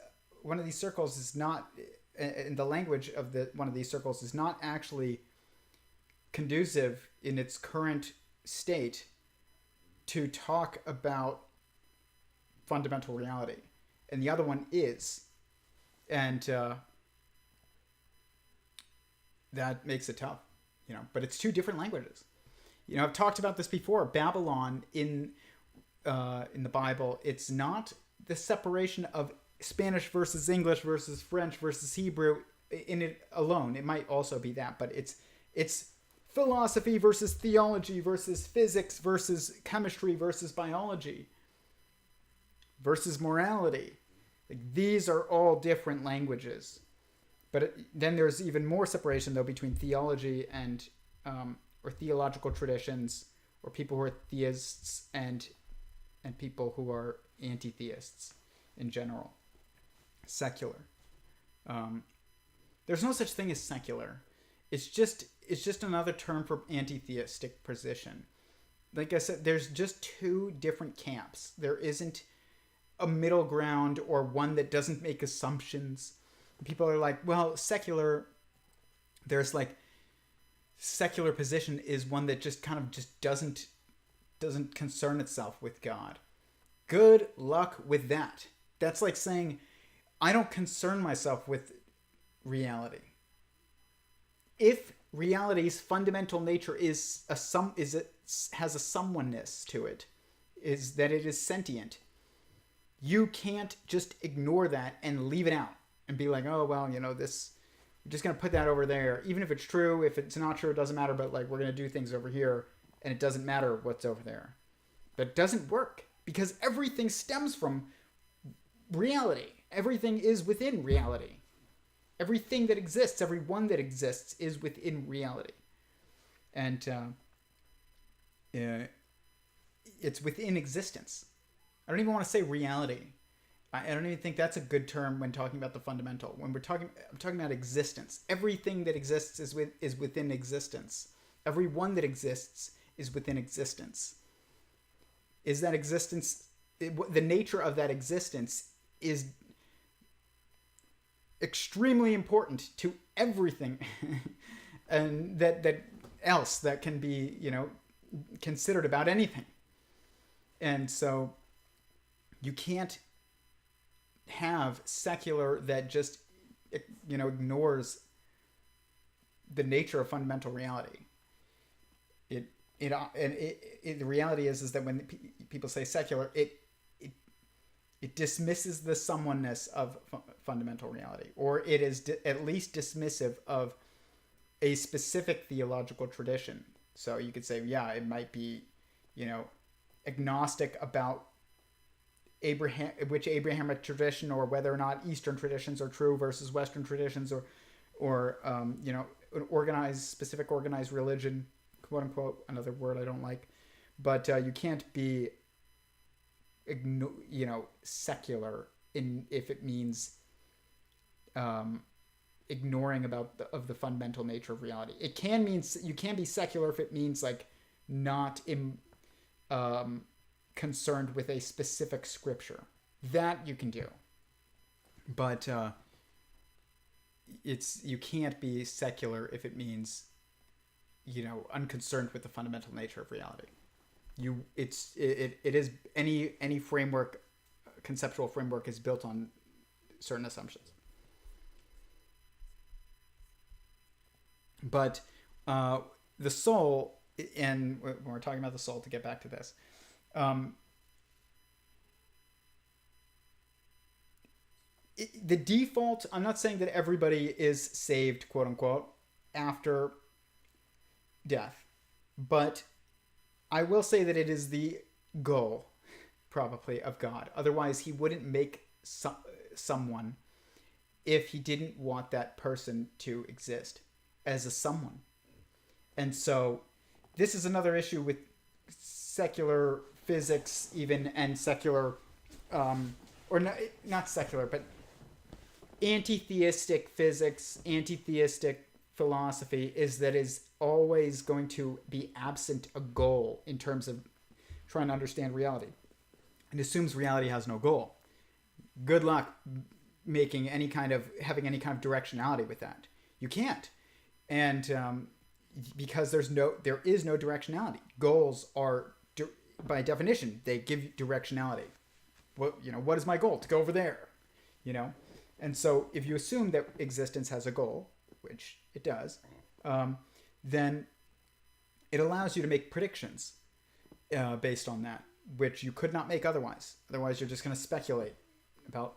circles is not, in the language of one of these circles is not actually conducive in its current state to talk about fundamental reality, and the other one is, and that makes it tough, but it's two different languages. I've talked about this before. Babylon in the Bible, it's not the separation of Spanish versus English versus French versus Hebrew in it alone. It might also be that, but it's philosophy versus theology versus physics versus chemistry versus biology versus morality. These are all different languages. But then there's even more separation, though, between theology and or theological traditions, or people who are theists and people who are anti-theists in general. Secular. There's no such thing as secular. It's just it's just another term for anti-theistic position. Like I said, there's just two different camps. There isn't a middle ground or one that doesn't make assumptions. People are like, well, there's like secular position is one that just kind of just doesn't concern itself with God. Good luck with that. That's like saying, I don't concern myself with reality. If reality's fundamental nature has a someoneness to it, is that it is sentient, you can't just ignore that and leave it out and be like, oh, well, this, we're just going to put that over there. Even if it's true, if it's not true, it doesn't matter, but like, we're going to do things over here and it doesn't matter what's over there. That doesn't work because everything stems from reality. Everything is within reality. Everything that exists, everyone that exists is within reality. And it's within existence. I don't even want to say reality. I don't even think that's a good term when talking about the fundamental. When I'm talking about existence. Everything that exists is within existence. Everyone that exists is within existence. Is that existence, the nature of that existence is extremely important to everything and that else that can be, considered about anything. And so you can't have secular that just, ignores the nature of fundamental reality. The reality is that when people say secular, it dismisses the someoneness of fundamental reality, or it is at least dismissive of a specific theological tradition. So you could say, yeah, it might be, agnostic about which Abrahamic tradition, or whether or not Eastern traditions are true versus Western traditions, or an specific organized religion, quote unquote, another word I don't like, but you can't be secular if it means ignoring of the fundamental nature of reality. It can mean, you can be secular if it means like not concerned with a specific scripture. That you can do, but you can't be secular if it means unconcerned with the fundamental nature of reality. It is any framework, conceptual framework, is built on certain assumptions. But the soul, and when we're talking about the soul, to get back to this, the default, I'm not saying that everybody is saved, quote unquote, after death, but I will say that it is the goal, probably, of God. Otherwise, he wouldn't make someone if he didn't want that person to exist as a someone. And so this is another issue with secular physics even, and secular, or not secular, but anti-theistic physics, anti-theistic philosophy, is that is always going to be absent a goal in terms of trying to understand reality. It assumes reality has no goal. Good luck having any kind of directionality with that. You can't. And because there is no directionality. Goals are, by definition, they give you directionality. What is my goal? To go over there, And so if you assume that existence has a goal, which it does, then it allows you to make predictions based on that, which you could not make otherwise. Otherwise, you're just going to speculate about,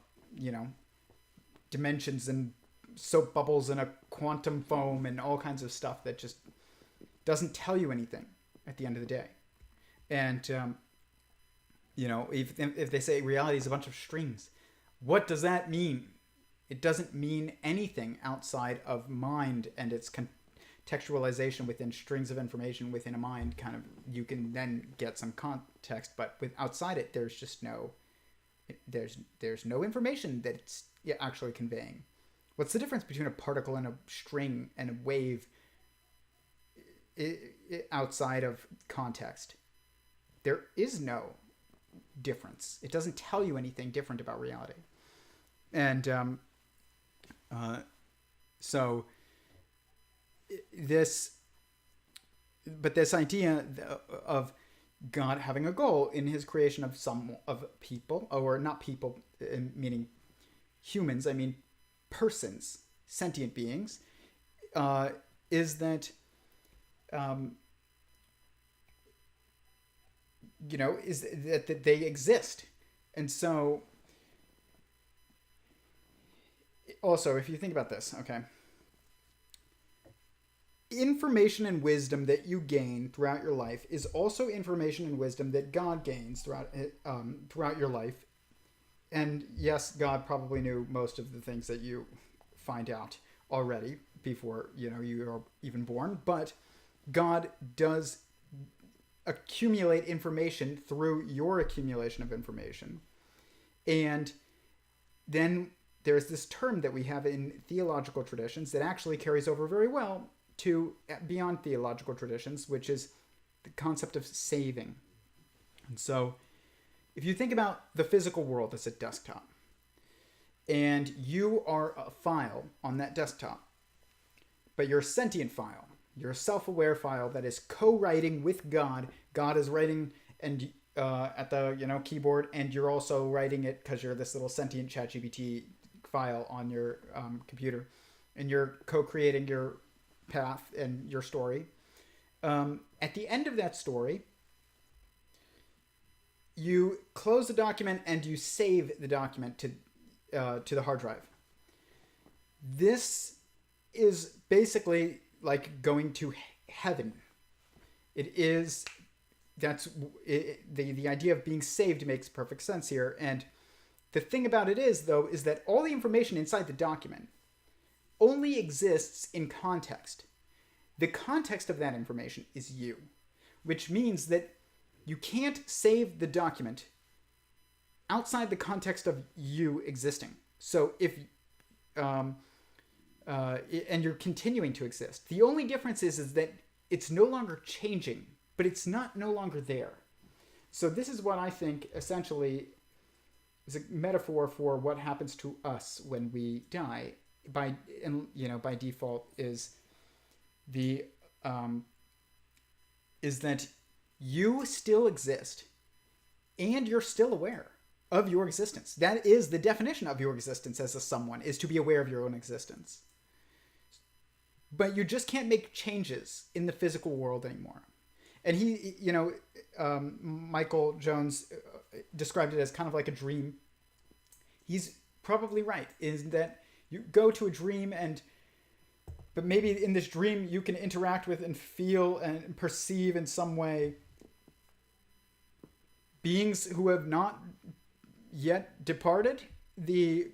dimensions and soap bubbles and a quantum foam and all kinds of stuff that just doesn't tell you anything at the end of the day. And, if they say reality is a bunch of strings, what does that mean? It doesn't mean anything outside of mind and its contextualization within strings of information within a mind. Kind of, you can then get some context, but outside it, there's just there's no information that it's actually conveying. What's the difference between a particle and a string and a wave outside of context, there is no difference. It doesn't tell you anything different about reality. And so this idea of God having a goal in his creation of people, or not people, meaning humans, I mean persons, sentient beings, is that is that they exist. And so also, if you think about this, okay, information and wisdom that you gain throughout your life is also information and wisdom that God gains throughout your life. And yes, God probably knew most of the things that you find out already before you are even born, but God does accumulate information through your accumulation of information. And then there's this term that we have in theological traditions that actually carries over very well to beyond theological traditions, which is the concept of saving. And so if you think about the physical world as a desktop, and you are a file on that desktop, but you're a sentient file, you're a self-aware file that is co-writing with God. God is writing and at the keyboard, and you're also writing it because you're this little sentient ChatGPT file on your computer, and you're co-creating your path and your story. At the end of that story, you close the document and you save the document to the hard drive. This is basically like going to heaven. The idea of being saved makes perfect sense here. And the thing about it is that all the information inside the document only exists in context. The context of that information is you, which means that you can't save the document outside the context of you existing. So if and you're continuing to exist. The only difference is that it's no longer changing, but it's no longer there. So this is what I think essentially is a metaphor for what happens to us when we die. By default is that you still exist and you're still aware of your existence. That is the definition of your existence as a someone, is to be aware of your own existence. But you just can't make changes in the physical world anymore. And Michael Jones described it as kind of like a dream. He's probably right, is that you go to a dream but maybe in this dream you can interact with and feel and perceive in some way beings who have not yet departed the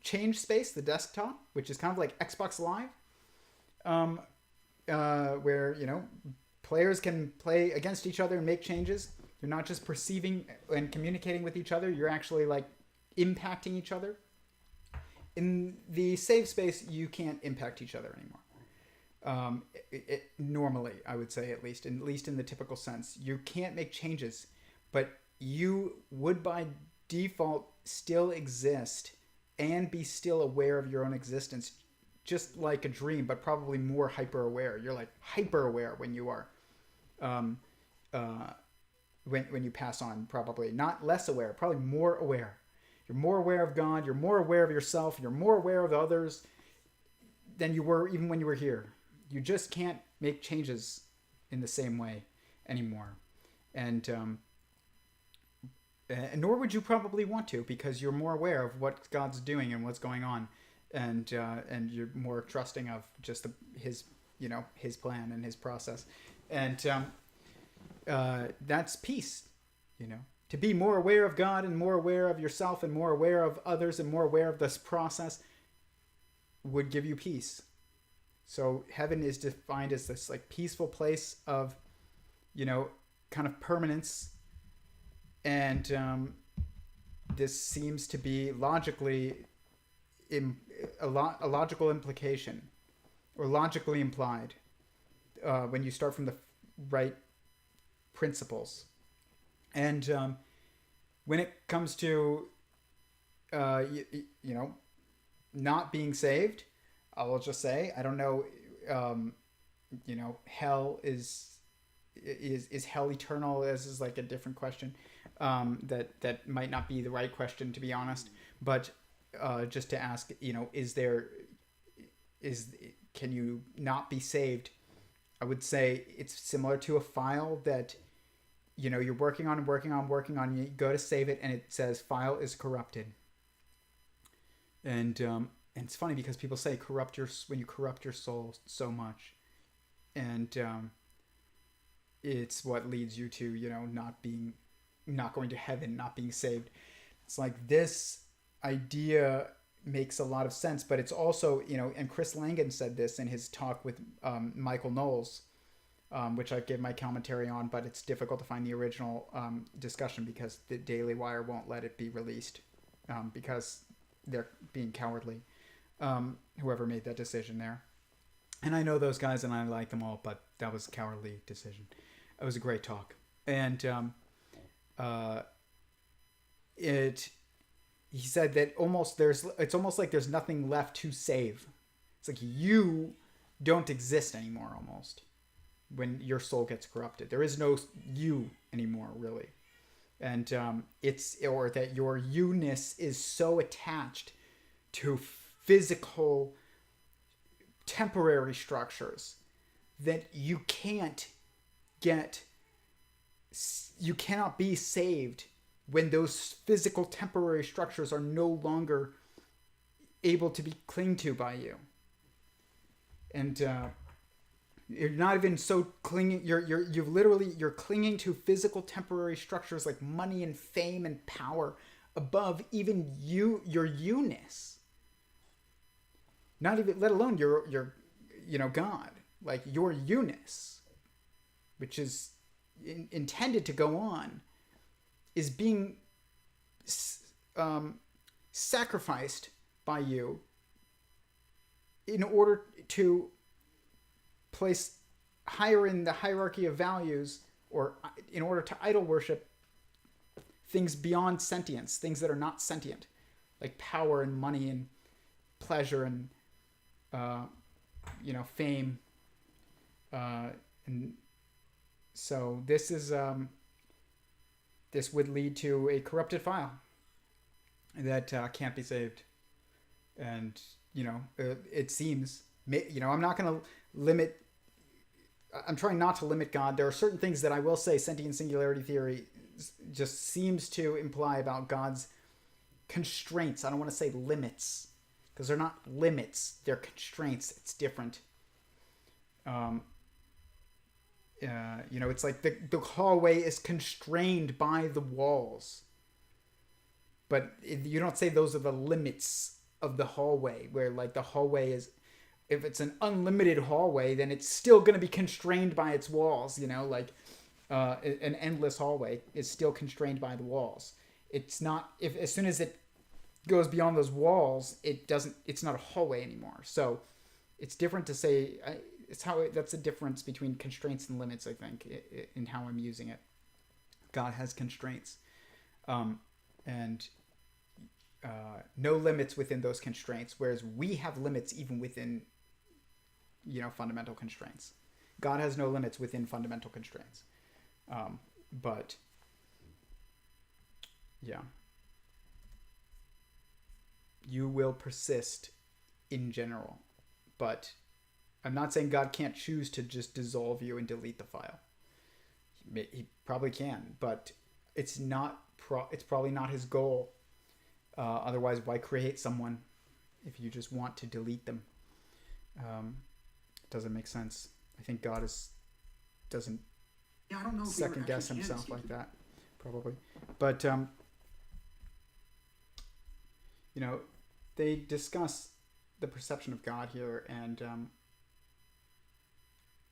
change space, the desktop, which is kind of like Xbox Live, where players can play against each other and make changes. You're not just perceiving and communicating with each other, you're actually like impacting each other. In the save space, you can't impact each other anymore. Normally, I would say, at least in the typical sense, you can't make changes, but you would by default still exist and be still aware of your own existence, just like a dream, but probably more hyper aware. You're like hyper aware when you are, when you pass on, probably not less aware, probably more aware. You're more aware of God. You're more aware of yourself. You're more aware of others than you were even when you were here. You just can't make changes in the same way anymore. And nor would you probably want to, because you're more aware of what God's doing and what's going on. And you're more trusting of just his plan and his process. And that's peace, To be more aware of God and more aware of yourself and more aware of others and more aware of this process would give you peace. So heaven is defined as this like peaceful place of, kind of permanence. And this seems to be logically a logical implication or logically implied when you start from the right principles. And when it comes to you know, not being saved, I will just say I don't know. You know, hell is hell eternal? This is like a different question. That might not be the right question, to be honest. But just to ask, you know, can you not be saved? I would say it's similar to a file that, you know, you're working on, and you go to save it, and it says file is corrupted. And it's funny because people say when you corrupt your soul so much, and it's what leads you to, you know, not going to heaven, not being saved. It's like this idea makes a lot of sense, but it's also, you know, and Chris Langan said this in his talk with Michael Knowles, which I gave my commentary on, but it's difficult to find the original discussion because the Daily Wire won't let it be released because they're being cowardly. Whoever made that decision there. And I know those guys and I like them all, but that was a cowardly decision. It was a great talk. And he said that it's almost like there's nothing left to save. It's like you don't exist anymore almost when your soul gets corrupted. There is no you anymore, really. And or that your you-ness is so attached to physical temporary structures that you cannot be saved when those physical temporary structures are no longer able to be clinged to by you. And you're not even so clinging, you're clinging to physical temporary structures like money and fame and power above even your you-ness. Not even, let alone your you know, God, like your you-ness, which is intended to go on, is being sacrificed by you in order to place higher in the hierarchy of values, or in order to idol worship things beyond sentience, things that are not sentient, like power and money and pleasure and you know, fame. And so this is this would lead to a corrupted file that can't be saved. And, you know, it seems, you know, I'm trying not to limit God. There are certain things that I will say sentient singularity theory just seems to imply about God's constraints. I don't want to say limits, because they're not limits, they're constraints. It's different. You know, it's like the hallway is constrained by the walls, but you don't say those are the limits of the hallway, where like the hallway is, if it's an unlimited hallway, then it's still going to be constrained by its walls, you know, like an endless hallway is still constrained by the walls. It's not, if as soon as it goes beyond those walls, it's not a hallway anymore. So it's different to say, that's the difference between constraints and limits, I think, in how I'm using it. God has constraints, and no limits within those constraints, whereas we have limits even within, you know, fundamental constraints. God has no limits within fundamental constraints. But yeah, you will persist in general, but I'm not saying God can't choose to just dissolve you and delete the file. He probably can, but it's probably not his goal. Otherwise, why create someone if you just want to delete them? It doesn't make sense. I think God doesn't Yeah, I don't know if second guess himself like that, probably. But you know, they discuss the perception of God here, and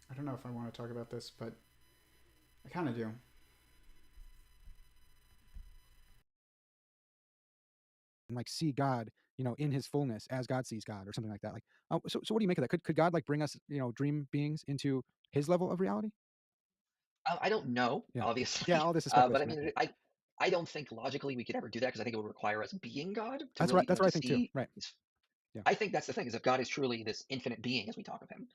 I don't know if I want to talk about this, but I kind of do. And like see God, you know, in his fullness as God sees God, or something like that. Like, so what do you make of that? Could God like bring us, you know, dream beings into his level of reality? I don't know, Yeah. obviously. Yeah, all this is But I speculation. mean, I don't think logically we could ever do that because I think it would require us being God to That's really, right. That's what to I think too. see. Right. Yeah. I think that's the thing is if God is truly this infinite being as we talk of him,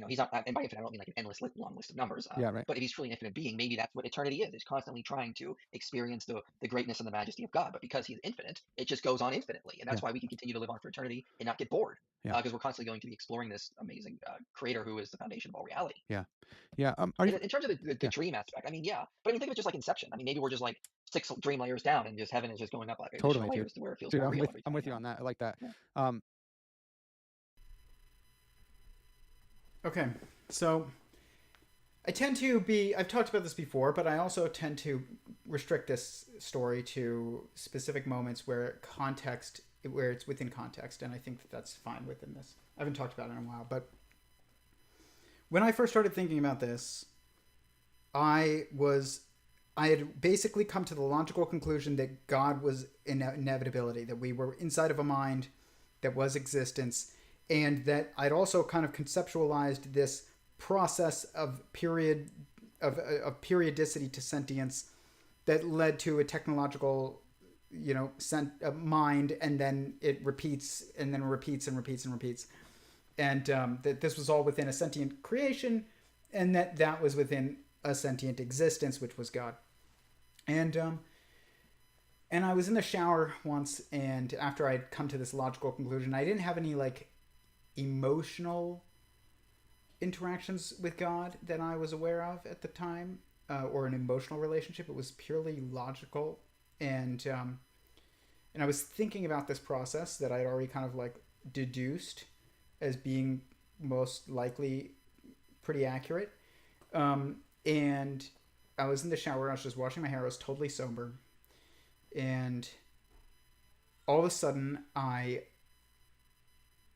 he's not, and by infinite I don't mean like an endless long list of numbers. Yeah. Right. But if he's truly an infinite being, maybe that's what eternity is. It's constantly trying to experience the greatness and the majesty of God. But because he's infinite, it just goes on infinitely, and that's Yeah. why we can continue to live on for eternity and not get bored. Yeah. Because we're constantly going to be exploring this amazing creator who is the foundation of all reality. Yeah. Yeah. Are you? In terms of the Yeah. dream aspect, I mean, yeah. But I mean, think of it just like Inception. I mean, maybe we're just like 6 dream layers down, and just heaven is just going up like additional Totally, dude. layers to where it feels Dude, more I'm real with every I'm time. with you on that. I like that. Yeah. Okay, so I tend to be, I've talked about this before, but I also tend to restrict this story to specific moments where it's within context, and I think that that's fine within this. I haven't talked about it in a while, but when I first started thinking about this, I had basically come to the logical conclusion that God was inevitability, that we were inside of a mind that was existence, and that I'd also kind of conceptualized this process of periodicity to sentience that led to a technological, mind, and then it repeats and then repeats and repeats and repeats, and that this was all within a sentient creation, and that was within a sentient existence, which was God. And I was in the shower once, and after I'd come to this logical conclusion, I didn't have any emotional interactions with God that I was aware of at the time, or an emotional relationship. It was purely logical, and I was thinking about this process that I'd already kind of deduced as being most likely pretty accurate. And I was in the shower. I was just washing my hair. I was totally sober, and all of a sudden I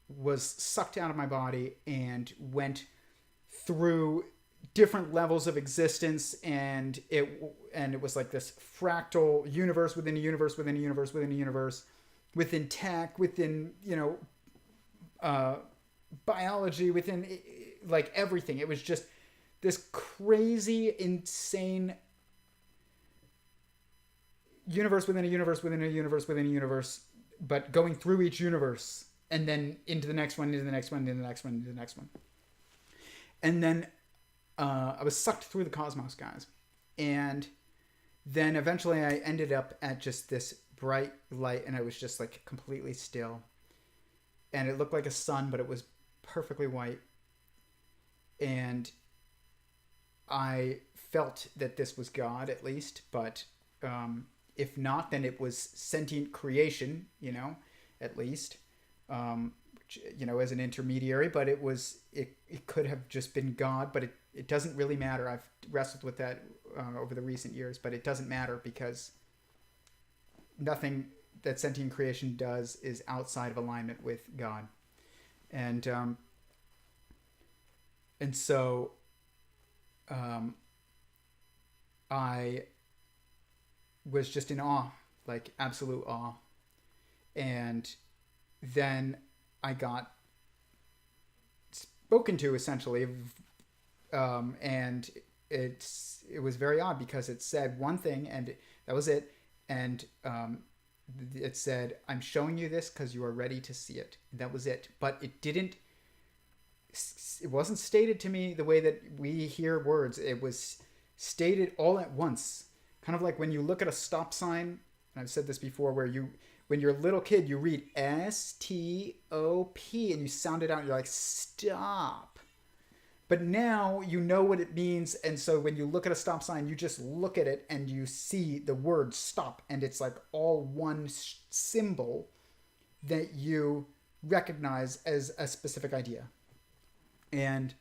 was sucked out of my body and went through different levels of existence, and it was like this fractal universe within a universe within a universe within a universe, within tech, within biology, within everything. It was just this crazy, insane universe within a universe within a universe within a universe, but going through each universe and then into the next one, into the next one, into the next one, into the next one. And then I was sucked through the cosmos, guys. And then eventually I ended up at just this bright light, and I was just completely still. And it looked like a sun, but it was perfectly white. And I felt that this was God, at least, but if not, then it was sentient creation, at least, as an intermediary. But it could have just been God, but it doesn't really matter. I've wrestled with that over the recent years, but it doesn't matter because nothing that sentient creation does is outside of alignment with God. And so I was just in awe, absolute awe. And then I got spoken to, essentially, and it was very odd because it said one thing, and that was it. And it said, "I'm showing you this because you are ready to see it." That was it. But it wasn't stated to me the way that we hear words. It was stated all at once. Kind of like when you look at a stop sign, and I've said this before, when you're a little kid, you read S-T-O-P and you sound it out and you're like, stop. But now you know what it means, and so when you look at a stop sign, you just look at it and you see the word stop, and it's all one symbol that you recognize as a specific idea. And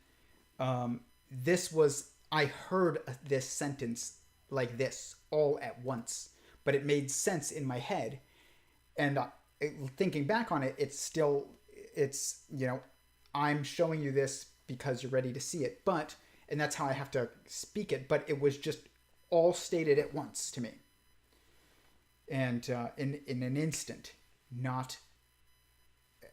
I heard this sentence like this all at once, but it made sense in my head. And thinking back on it, it's I'm showing you this because you're ready to see it, and that's how I have to speak it. But it was just all stated at once to me, and in an instant, not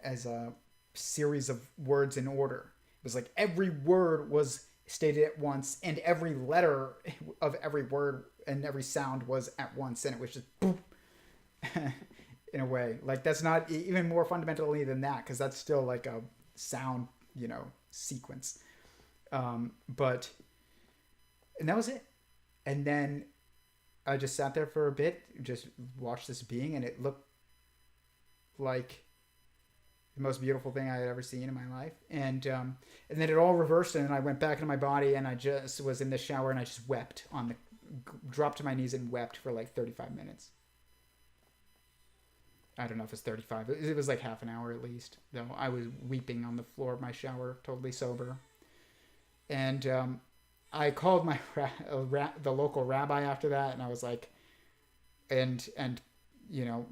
as a series of words in order. It was like every word was stated at once, and every letter of every word and every sound was at once, and it was just boom. In a way, like that's not even more fundamentally than that, because that's still like a sound, sequence. But and that was it. And then I just sat there for a bit, just watched this being, and it looked like the most beautiful thing I had ever seen in my life. And then it all reversed, and then I went back into my body, and I just was in the shower, and I just wept dropped to my knees and wept for like 35 minutes. I don't know if it's 35. It was like half an hour at least, though. I was weeping on the floor of my shower, totally sober. And I called my the local rabbi after that, and I was like, and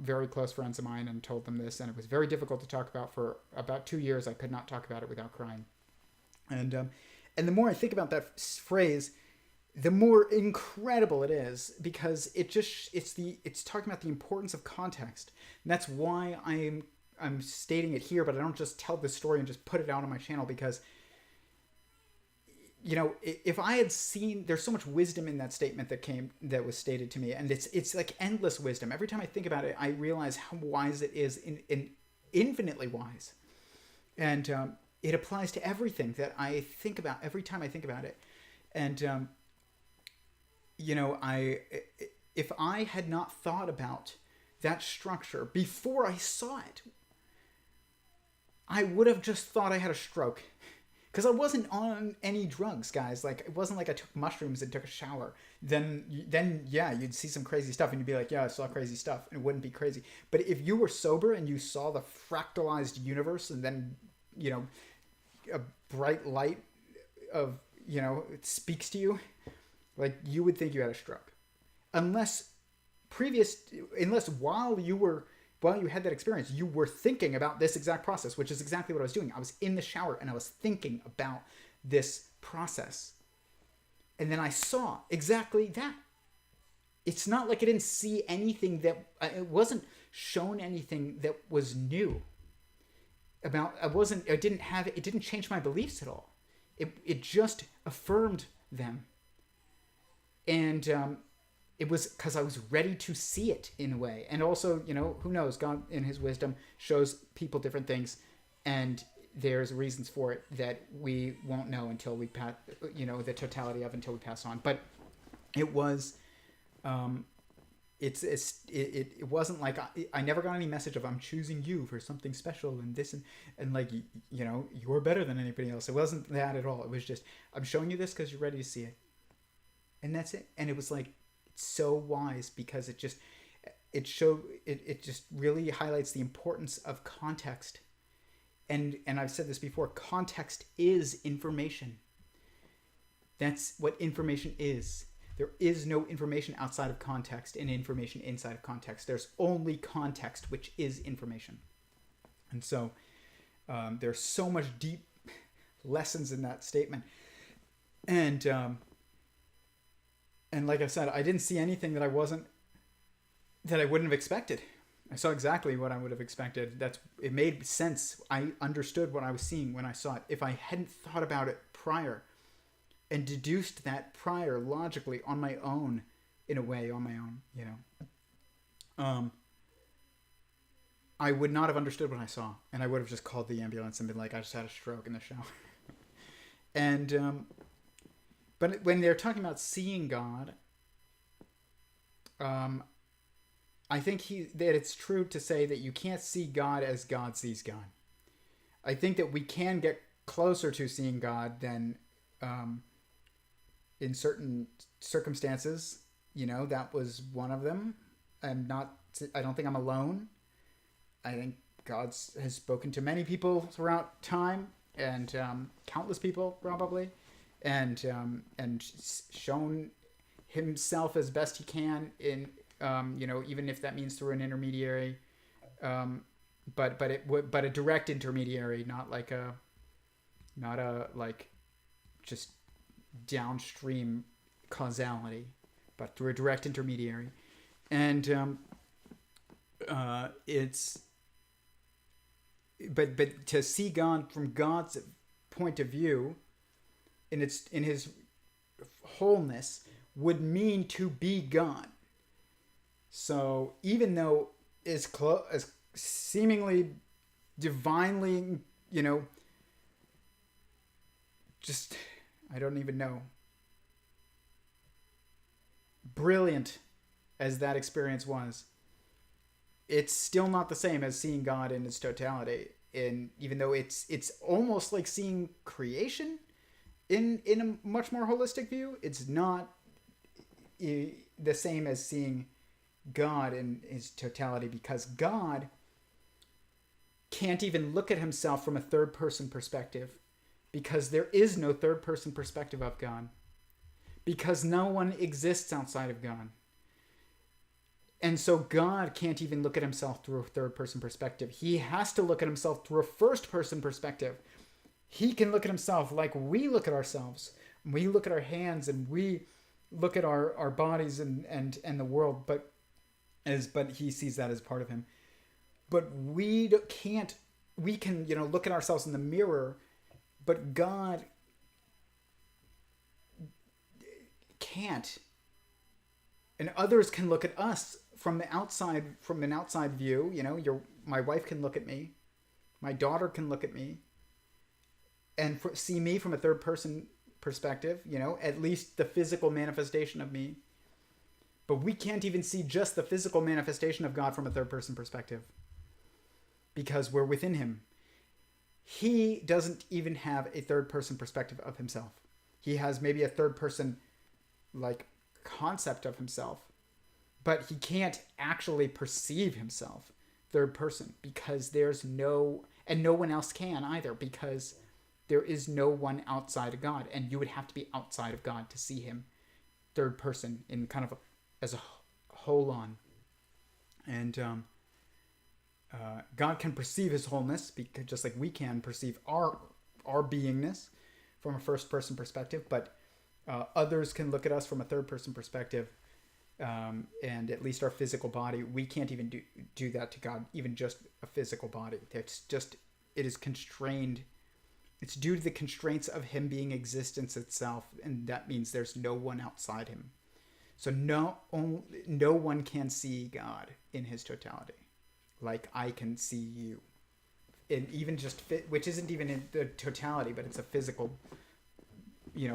very close friends of mine, and told them this, and it was very difficult to talk about. For about 2 years, I could not talk about it without crying. And the more I think about that phrase, the more incredible it is, because it's talking about the importance of context. And that's why I'm stating it here, but I don't just tell this story and just put it out on my channel, because if I had seen, there's so much wisdom in that statement that was stated to me, and it's like endless wisdom. Every time I think about it, I realize how wise it is, in infinitely wise. And it applies to everything that I think about every time I think about it. And if I had not thought about that structure before I saw it, I would have just thought I had a stroke. Because I wasn't on any drugs, guys. Like, it wasn't like I took mushrooms and took a shower. Then yeah, you'd see some crazy stuff, and you'd be like, yeah, I saw crazy stuff. And it wouldn't be crazy. But if you were sober and you saw the fractalized universe, and then, a bright light of, it speaks to you, like, you would think you had a stroke. Unless while you had that experience, you were thinking about this exact process, which is exactly what I was doing. I was in the shower, and I was thinking about this process. And then I saw exactly that. It's not like I didn't see anything it wasn't shown anything that was new. It didn't change my beliefs at all. It just affirmed them. And it was because I was ready to see it in a way. And also, who knows, God in his wisdom shows people different things, and there's reasons for it that we won't know until we pass, the totality of, until we pass on. But it was, it wasn't like I never got any message of I'm choosing you for something special and this and like, you're better than anybody else. It wasn't that at all. It was just, I'm showing you this because you're ready to see it. And that's it. And it was like, so wise, because it just really highlights the importance of context. And I've said this before, context is information. That's what information is. There is no information outside of context and information inside of context. There's only context, which is information. And so there's so much deep lessons in that statement. And like I said, I didn't see anything that I wouldn't have expected. I saw exactly what I would have expected. It made sense. I understood what I was seeing when I saw it. If I hadn't thought about it prior and deduced that prior logically on my own, I would not have understood what I saw, and I would have just called the ambulance and been like, I just had a stroke in the shower. But when they're talking about seeing God, I think that it's true to say that you can't see God as God sees God. I think that we can get closer to seeing God than in certain circumstances. That was one of them. I don't think I'm alone. I think God has spoken to many people throughout time, and countless people probably. And shown himself as best he can in, even if that means through an intermediary, but a direct intermediary, not a just downstream causality, but through a direct intermediary. And but to see God from God's point of view, in his wholeness would mean to be God. So even though as seemingly divinely, just, I don't even know, brilliant as that experience was, it's still not the same as seeing God in its totality. And even though it's almost like seeing creation in a much more holistic view, it's not the same as seeing God in his totality, because God can't even look at himself from a third person perspective, because there is no third person perspective of God, because no one exists outside of God. And so God can't even look at himself through a third person perspective. He has to look at himself through a first person perspective. He can look at himself like we look at ourselves. We look at our hands and we look at our bodies and the world, but he sees that as part of him. But we can't. We can, look at ourselves in the mirror, but God can't. And others can look at us from the outside, from an outside view. My wife can look at me, my daughter can look at me, and see me from a third person perspective. At least the physical manifestation of me. But we can't even see just the physical manifestation of God from a third person perspective, because we're within him. He doesn't even have a third person perspective of himself. He has maybe a third person concept of himself, but he can't actually perceive himself third person, because no one else can either, because there is no one outside of God, and you would have to be outside of God to see him third person in kind of as a whole on. And God can perceive his wholeness, because just like we can perceive our beingness from a first person perspective, but others can look at us from a third person perspective, and at least our physical body, we can't even do that to God, even just a physical body. It is constrained. It's due to the constraints of him being existence itself, and that means there's no one outside him. So no one can see God in his totality, like I can see you, and even just which isn't even in the totality, but it's a physical,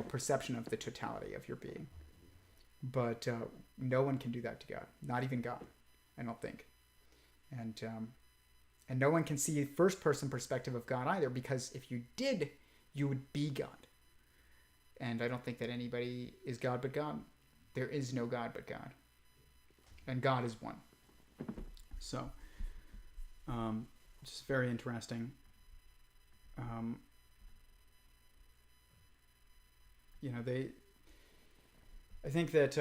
perception of the totality of your being. But no one can do that to God, not even God, I don't think. And no one can see first person perspective of God either, because if you did, you would be God. And I don't think that anybody is God but God. There is no God but God. And God is one. So, just very interesting. I think that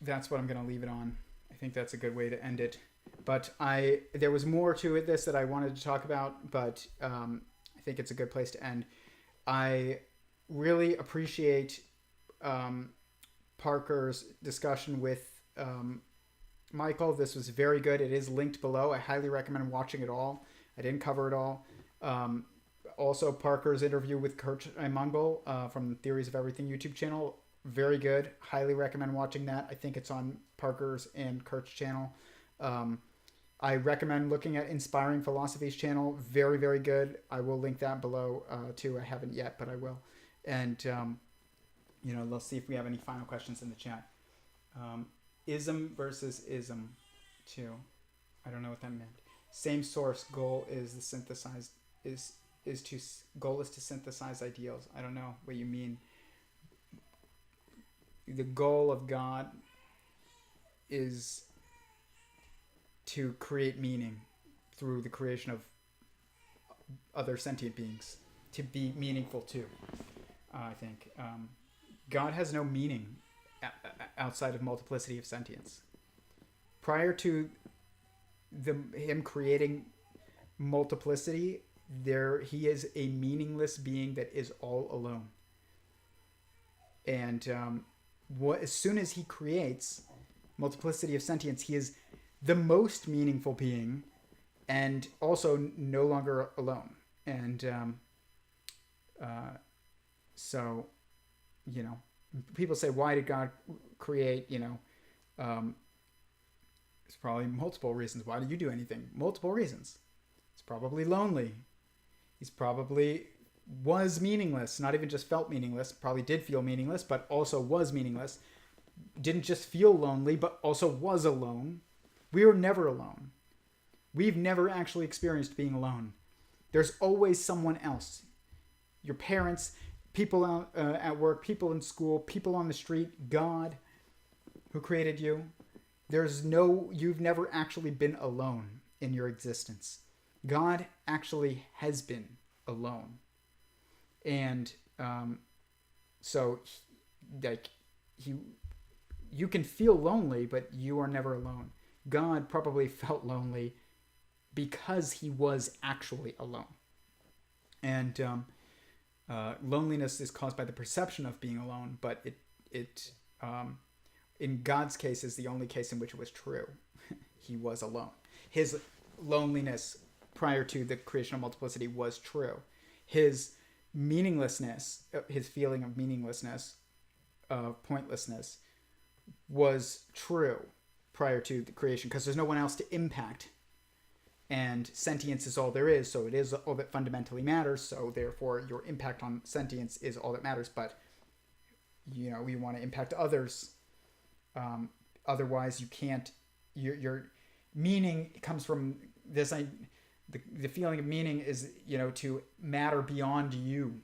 that's what I'm going to leave it on. I think that's a good way to end it. But there was more to this that I wanted to talk about, but I think it's a good place to end. I really appreciate Parker's discussion with Michael. This was very good. It is linked below. I highly recommend watching it all. I didn't cover it all. Also, Parker's interview with Kurt Mongol from Theories of Everything YouTube channel. Very good. Highly recommend watching that. I think it's on Parker's and Kurt's channel. I recommend looking at Inspiring Philosophy's channel. Very, very good. I will link that below too. I haven't yet, but I will. And, let's see if we have any final questions in the chat. Ism versus ism too. I don't know what that meant. Same source. Goal is the synthesized goal is to synthesize ideals. I don't know what you mean. The goal of God is to create meaning through the creation of other sentient beings, to be meaningful too. I think God has no meaning outside of multiplicity of sentience. Prior to him creating multiplicity, he is a meaningless being that is all alone. And as soon as he creates multiplicity of sentience, he is the most meaningful being, and also no longer alone. And So, you know, people say, why did God create, there's probably multiple reasons. Why did you do anything? Multiple reasons. He's probably lonely. He's probably was meaningless, not even just felt meaningless, probably did feel meaningless, but also was meaningless. Didn't just feel lonely, but also was alone. We were never alone. We've never actually experienced being alone. There's always someone else. Your parents, people out, at work, people in school, people on the street, God who created you. You've never actually been alone in your existence. God actually has been alone. And you can feel lonely, but you are never alone. God probably felt lonely because he was actually alone. And loneliness is caused by the perception of being alone, but it in God's case is the only case in which it was true. He was alone. His loneliness prior to the creation of multiplicity was true. His meaninglessness, his feeling of meaninglessness, of pointlessness, was true prior to the creation, because there's no one else to impact. And sentience is all there is, so it is all that fundamentally matters, so therefore your impact on sentience is all that matters. But, you want to impact others. Otherwise, you can't. Your meaning comes from this. The feeling of meaning is, to matter beyond you.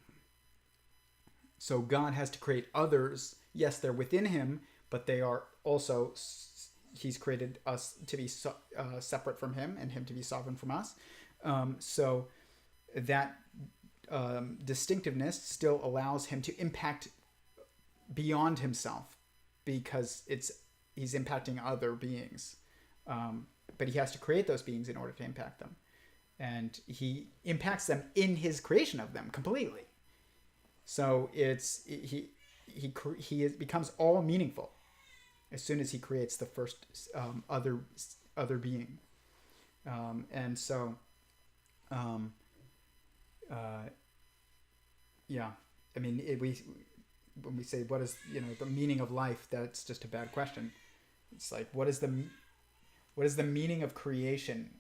So God has to create others. Yes, they're within him, but they are also, he's created us to be separate from him and him to be sovereign from us. So that distinctiveness still allows him to impact beyond himself, because he's impacting other beings. But he has to create those beings in order to impact them. And he impacts them in his creation of them completely. So he becomes all meaningful as soon as he creates the first other being. And so, yeah, I mean, when we say what is the meaning of life, that's just a bad question. It's like, what is the meaning of creation?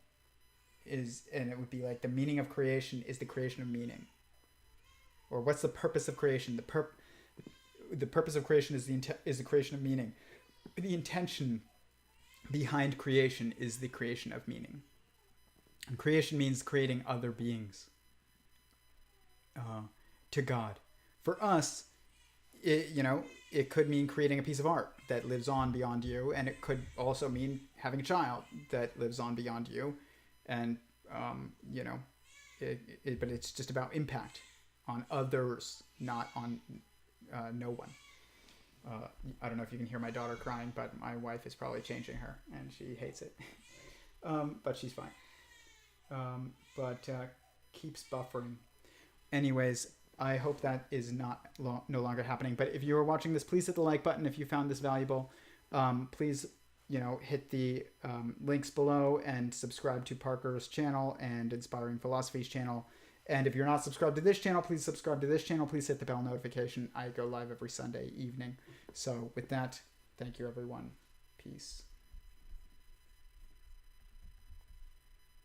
And it would be like, the meaning of creation is the creation of meaning. Or what's the purpose of creation? The purpose of creation is the creation of meaning. The intention behind creation is the creation of meaning. And creation means creating other beings to God. For us, it could mean creating a piece of art that lives on beyond you, and it could also mean having a child that lives on beyond you. And but it's just about impact on others, not on no one. I don't know if you can hear my daughter crying, but my wife is probably changing her, and she hates it. But she's fine. But keeps buffering. Anyways, I hope that is no longer happening. But if you are watching this, please hit the like button if you found this valuable. Please, hit the links below and subscribe to Parker's channel and Inspiring Philosophy's channel. And if you're not subscribed to this channel, please subscribe to this channel. Please hit the bell notification. I go live every Sunday evening. So with that, thank you, everyone. Peace.